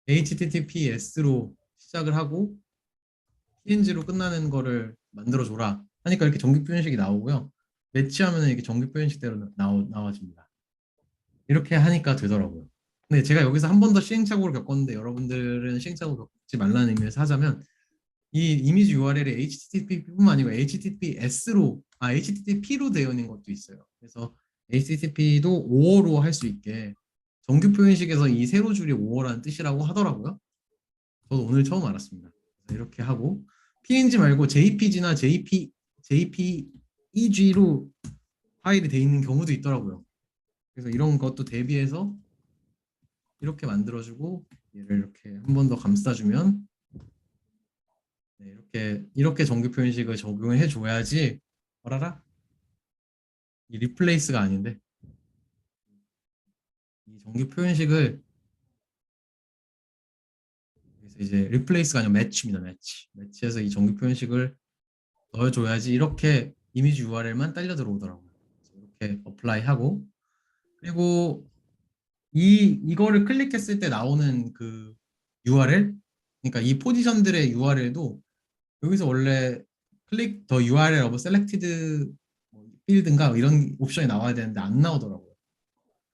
HTTPS로 시작을 하고 PNG로 끝나는 거를 만들어줘라 하니까 이렇게 정규 표현식이 나오고요. 매치하면 이렇게 정규 표현식대로 나와집니다. 이렇게 하니까 되더라고요. 근데 제가 여기서 한 번 더 시행착오를 겪었는데 여러분들은 시행착오 겪지 말라는 의미에서 하자면 이 이미지 URL이 HTTP뿐만 아니고 HTTP로 되어 있는 것도 있어요. 그래서 HTTP도 5어로 할 수 있게 정규 표현식에서 이 세로 줄이 5어라는 뜻이라고 하더라고요. 저도 오늘 처음 알았습니다. 그래서 이렇게 하고 PNG 말고 JPG나 JPEG로 파일이 돼 있는 경우도 있더라고요. 그래서 이런 것도 대비해서 이렇게 만들어주고 얘를 이렇게 한 번 더 감싸주면 네, 이렇게 정규 표현식을 적용해 줘야지 어라라 이 리플레이스가 아닌데 이 정규 표현식을 그래서 이제 리플레이스가 아니라 매치입니다. 매치해서 이 정규 표현식을 넣어줘야지 이렇게 이미지 URL만 딸려 들어오더라고요. 이렇게 어플라이하고 그리고 이거를 클릭했을 때 나오는 그 URL 그러니까 이 포지션들의 URL도 여기서 원래 클릭 더 URL of selected 필드인가 이런 옵션이 나와야 되는데 안 나오더라고요.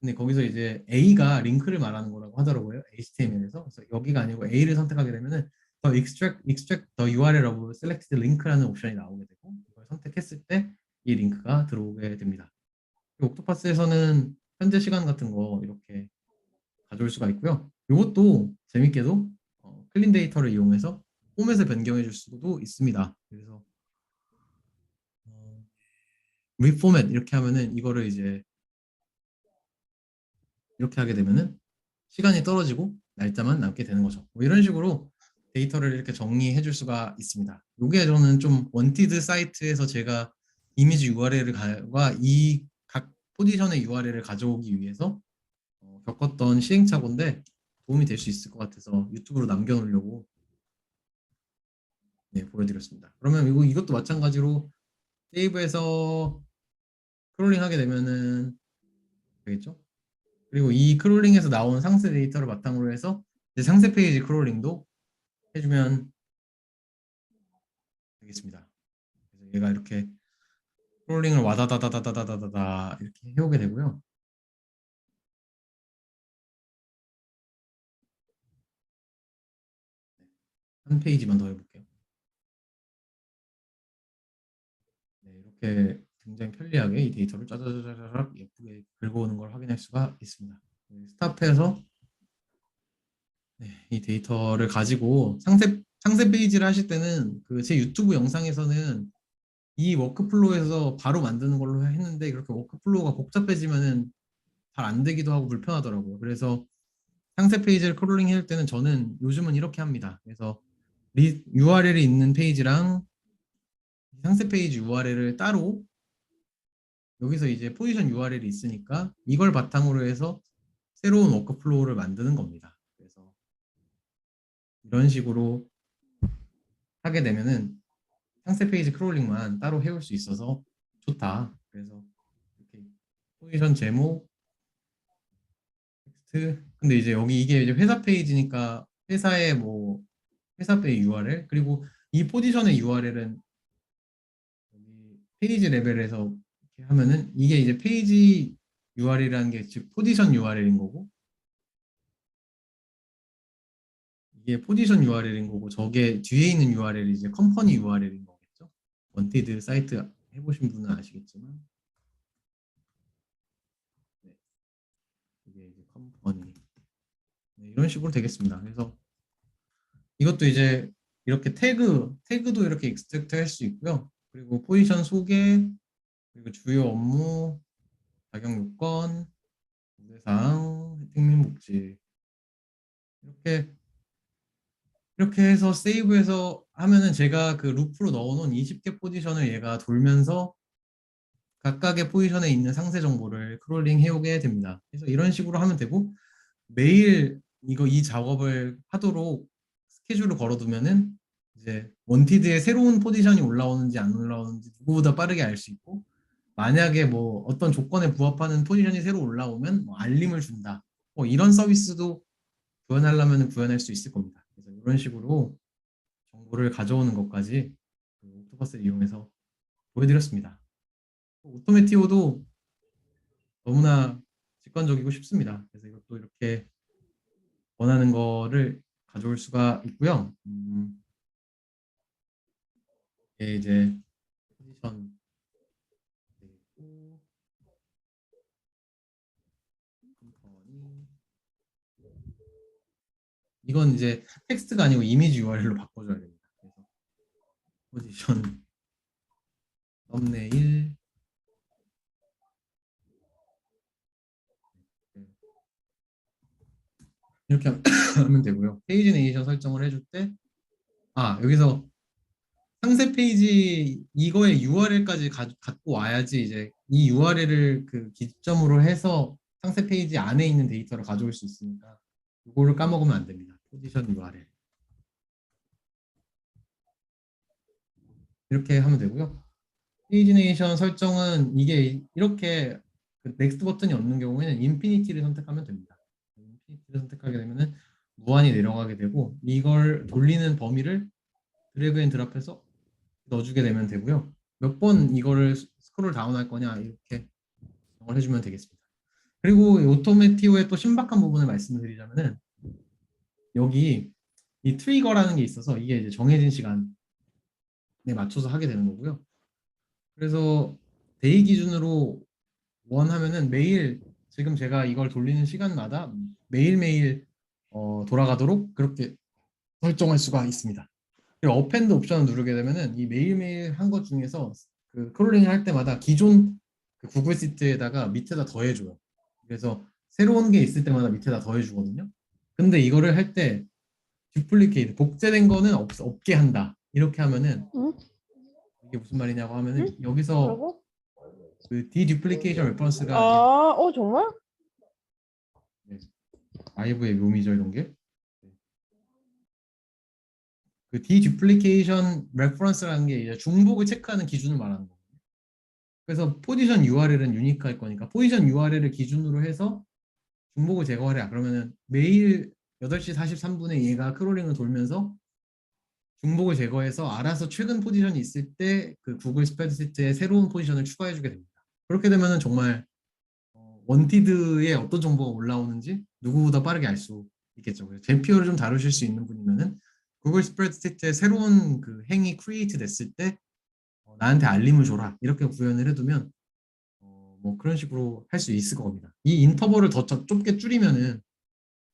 근데 거기서 이제 A가 링크를 말하는 거라고 하더라고요. HTML에서. 그래서 여기가 아니고 A를 선택하게 되면은 더 extract the URL of selected link라는 옵션이 나오게 되고 이걸 선택했을 때 이 링크가 들어오게 됩니다. 옥토파스에서는 현재 시간 같은 거 이렇게 가져올 수가 있고요. 이것도 재밌게도 클린 데이터를 이용해서 포맷을 변경해 줄 수도 있습니다. 그래서 리포맷 이렇게 하면은 이거를 이제 이렇게 하게 되면은 시간이 떨어지고 날짜만 남게 되는 거죠. 뭐 이런 식으로 데이터를 이렇게 정리해 줄 수가 있습니다. 이게 저는 좀 원티드 사이트에서 제가 이미지 URL과 이 각 포지션의 URL을 가져오기 위해서 겪었던 시행착오인데 도움이 될 수 있을 것 같아서 유튜브로 남겨놓으려고 네, 보여드렸습니다. 그러면 이것도 마찬가지로 세이브해서 크롤링 하게 되면은 되겠죠? 그리고 이 크롤링에서 나온 상세 데이터를 바탕으로 해서 이제 상세 페이지 크롤링도 해주면 되겠습니다. 그래서 얘가 이렇게 크롤링을 와다다다다다다다다 이렇게 해오게 되고요. 한 페이지만 더 해볼게요. 네, 이렇게 굉장히 편리하게 이 데이터를 짜자자자작 예쁘게 긁어오는 걸 확인할 수가 있습니다. 스탑해서 네, 이 데이터를 가지고 상세 페이지를 하실 때는 제 유튜브 영상에서는 이 워크플로우에서 바로 만드는 걸로 했는데 그렇게 워크플로우가 복잡해지면은 잘 안 되기도 하고 불편하더라고요. 그래서 상세 페이지를 크롤링 해줄 때는 저는 요즘은 이렇게 합니다. 그래서 URL이 있는 페이지랑 상세 페이지 URL을 따로 여기서 이제 포지션 URL이 있으니까 이걸 바탕으로 해서 새로운 워크플로우를 만드는 겁니다. 그래서 이런 식으로 하게 되면은 상세 페이지 크롤링만 따로 해올 수 있어서 좋다. 그래서 이렇게 포지션 제목, 텍스트. 근데 이제 이게 이제 회사 페이지니까 회사의 회사 페이지 URL 그리고 이 포지션의 URL은 페이지 레벨에서 이렇게 하면은 이게 이제 페이지 URL이라는 게 즉 포지션 URL인 거고 이게 포지션 URL인 거고 저게 뒤에 있는 URL이 이제 컴퍼니 URL인 거겠죠. 원티드 사이트 해보신 분은 아시겠지만 네, 이게 이제 컴퍼니 네, 이런 식으로 되겠습니다. 그래서 이것도 이제 이렇게 태그도 이렇게 익스트랙트 할 수 있고요. 그리고 포지션 소개, 그리고 주요 업무, 자격 요건, 우대사항, 혜택 및 복지 이렇게 해서 세이브해서 하면은 제가 그 루프로 넣어놓은 20개 포지션을 얘가 돌면서 각각의 포지션에 있는 상세 정보를 크롤링 해오게 됩니다. 그래서 이런 식으로 하면 되고 매일 이 작업을 하도록 스케줄을 걸어두면은 이제 원티드에 새로운 포지션이 올라오는지 안 올라오는지 누구보다 빠르게 알 수 있고 만약에 뭐 어떤 조건에 부합하는 포지션이 새로 올라오면 뭐 알림을 준다. 뭐 이런 서비스도 구현하려면 구현할 수 있을 겁니다. 그래서 이런 식으로 정보를 가져오는 것까지 그 옥토퍼스를 이용해서 보여드렸습니다. 오토메티오도 너무나 직관적이고 쉽습니다. 그래서 이것도 이렇게 원하는 거를 가져올 수가 있고요. 이게 이제 포지션 되고 컴퍼니 이건 이제 텍스트가 아니고 이미지 URL로 바꿔줘야 됩니다. 그래서 포지션 썸네일 이렇게 하면 되고요. 페이지 네이션 설정을 해줄 때 여기서 상세 페이지 이거의 URL까지 갖고 와야지 이제 이 URL을 그 기점으로 해서 상세 페이지 안에 있는 데이터를 가져올 수 있으니까 이거를 까먹으면 안 됩니다. 포지션 URL 이렇게 하면 되고요. 페이지네이션 설정은 이게 이렇게 그 넥스트 버튼이 없는 경우에는 인피니티를 선택하면 됩니다. 인피니티를 선택하게 되면은 무한히 내려가게 되고 이걸 돌리는 범위를 드래그 앤 드랍해서 넣어주게 되면 되고요. 몇 번 이거를 스크롤 다운할 거냐 이렇게 정을 해주면 되겠습니다. 그리고 오토메티오의 또 신박한 부분을 말씀드리자면은 여기 이 트리거라는 게 있어서 이게 이제 정해진 시간에 맞춰서 하게 되는 거고요. 그래서 데이 기준으로 원하면은 매일 지금 제가 이걸 돌리는 시간마다 매일매일 돌아가도록 그렇게 설정할 수가 있습니다. 그리고 어펜드 옵션을 누르게 되면은 이 매일매일 한 것 중에서 그 크롤링을 할 때마다 기존 그 구글 시트에다가 밑에다 더해줘요. 그래서 새로운 게 있을 때마다 밑에다 더해주거든요. 근데 이거를 할 때 듀플리케이트 복제된 거는 없게 한다. 이렇게 하면은 응? 이게 무슨 말이냐고 하면은 응? 여기서 뭐라고? 그 디듀플리케이션 레퍼런스가 정말? 라이브의 묘미죠 이런 게. 그 디듀플리케이션 레퍼런스라는 게 이제 중복을 체크하는 기준을 말하는 거거든요. 그래서 포지션 URL은 유니크할 거니까 포지션 URL을 기준으로 해서 중복을 제거하랴. 그러면은 매일 8시 43분에 얘가 크롤링을 돌면서 중복을 제거해서 알아서 최근 포지션이 있을 때 그 구글 스프레드시트에 새로운 포지션을 추가해 주게 됩니다. 그렇게 되면은 정말 원티드에 어떤 정보가 올라오는지 누구보다 빠르게 알 수 있겠죠. 그래서 제피어를 좀 다루실 수 있는 분이면은 구글 스프레드시트에 새로운 그 행이 크리에이트 됐을 때 나한테 알림을 줘라 이렇게 구현을 해두면 뭐 그런 식으로 할 수 있을 겁니다. 이 인터벌을 더 좁게 줄이면은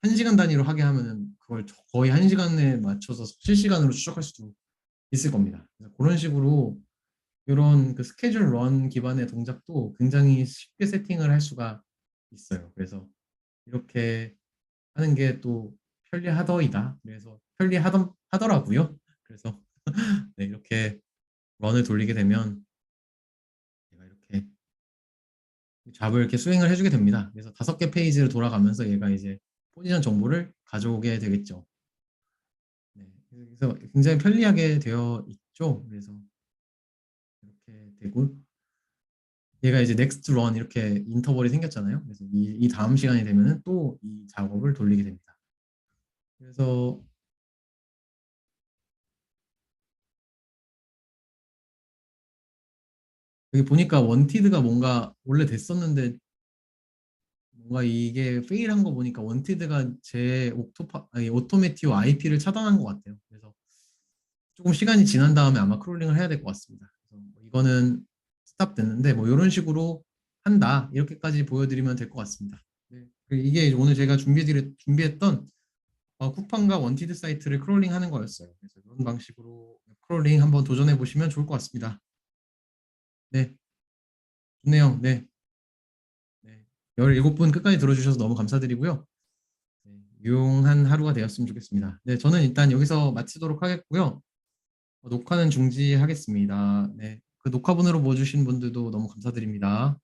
1시간 단위로 하게 하면은 그걸 거의 1시간에 맞춰서 실시간으로 추적할 수도 있을 겁니다. 그래서 그런 식으로 이런 그 스케줄 런 기반의 동작도 굉장히 쉽게 세팅을 할 수가 있어요. 그래서 이렇게 하는 게 또 편리하더이다. 그래서 하더라고요. 그래서 네, 이렇게 런을 돌리게 되면 얘가 이렇게 잡을 이렇게 수행을 해주게 됩니다. 그래서 5개 페이지를 돌아가면서 얘가 이제 포지션 정보를 가져오게 되겠죠. 네, 그래서 굉장히 편리하게 되어 있죠. 그래서 이렇게 되고 얘가 이제 next run 이렇게 인터벌이 생겼잖아요. 그래서 이 다음 시간이 되면은 또 이 작업을 돌리게 됩니다. 그래서 여기 보니까 원티드가 뭔가 원래 됐었는데 뭔가 이게 페일한 거 보니까 원티드가 제 오토메티오 IP를 차단한 것 같아요. 그래서 조금 시간이 지난 다음에 아마 크롤링을 해야 될 것 같습니다. 그래서 뭐 이거는 스탑 됐는데 뭐 이런 식으로 한다 이렇게까지 보여드리면 될 것 같습니다. 네. 이게 오늘 제가 준비했던 쿠팡과 원티드 사이트를 크롤링 하는 거였어요. 그래서 이런 방식으로 크롤링 한번 도전해 보시면 좋을 것 같습니다. 네. 좋네요. 네. 네. 17분 끝까지 들어주셔서 너무 감사드리고요. 네, 유용한 하루가 되었으면 좋겠습니다. 네, 저는 일단 여기서 마치도록 하겠고요. 녹화는 중지하겠습니다. 네, 그 녹화본으로 보여주신 분들도 너무 감사드립니다.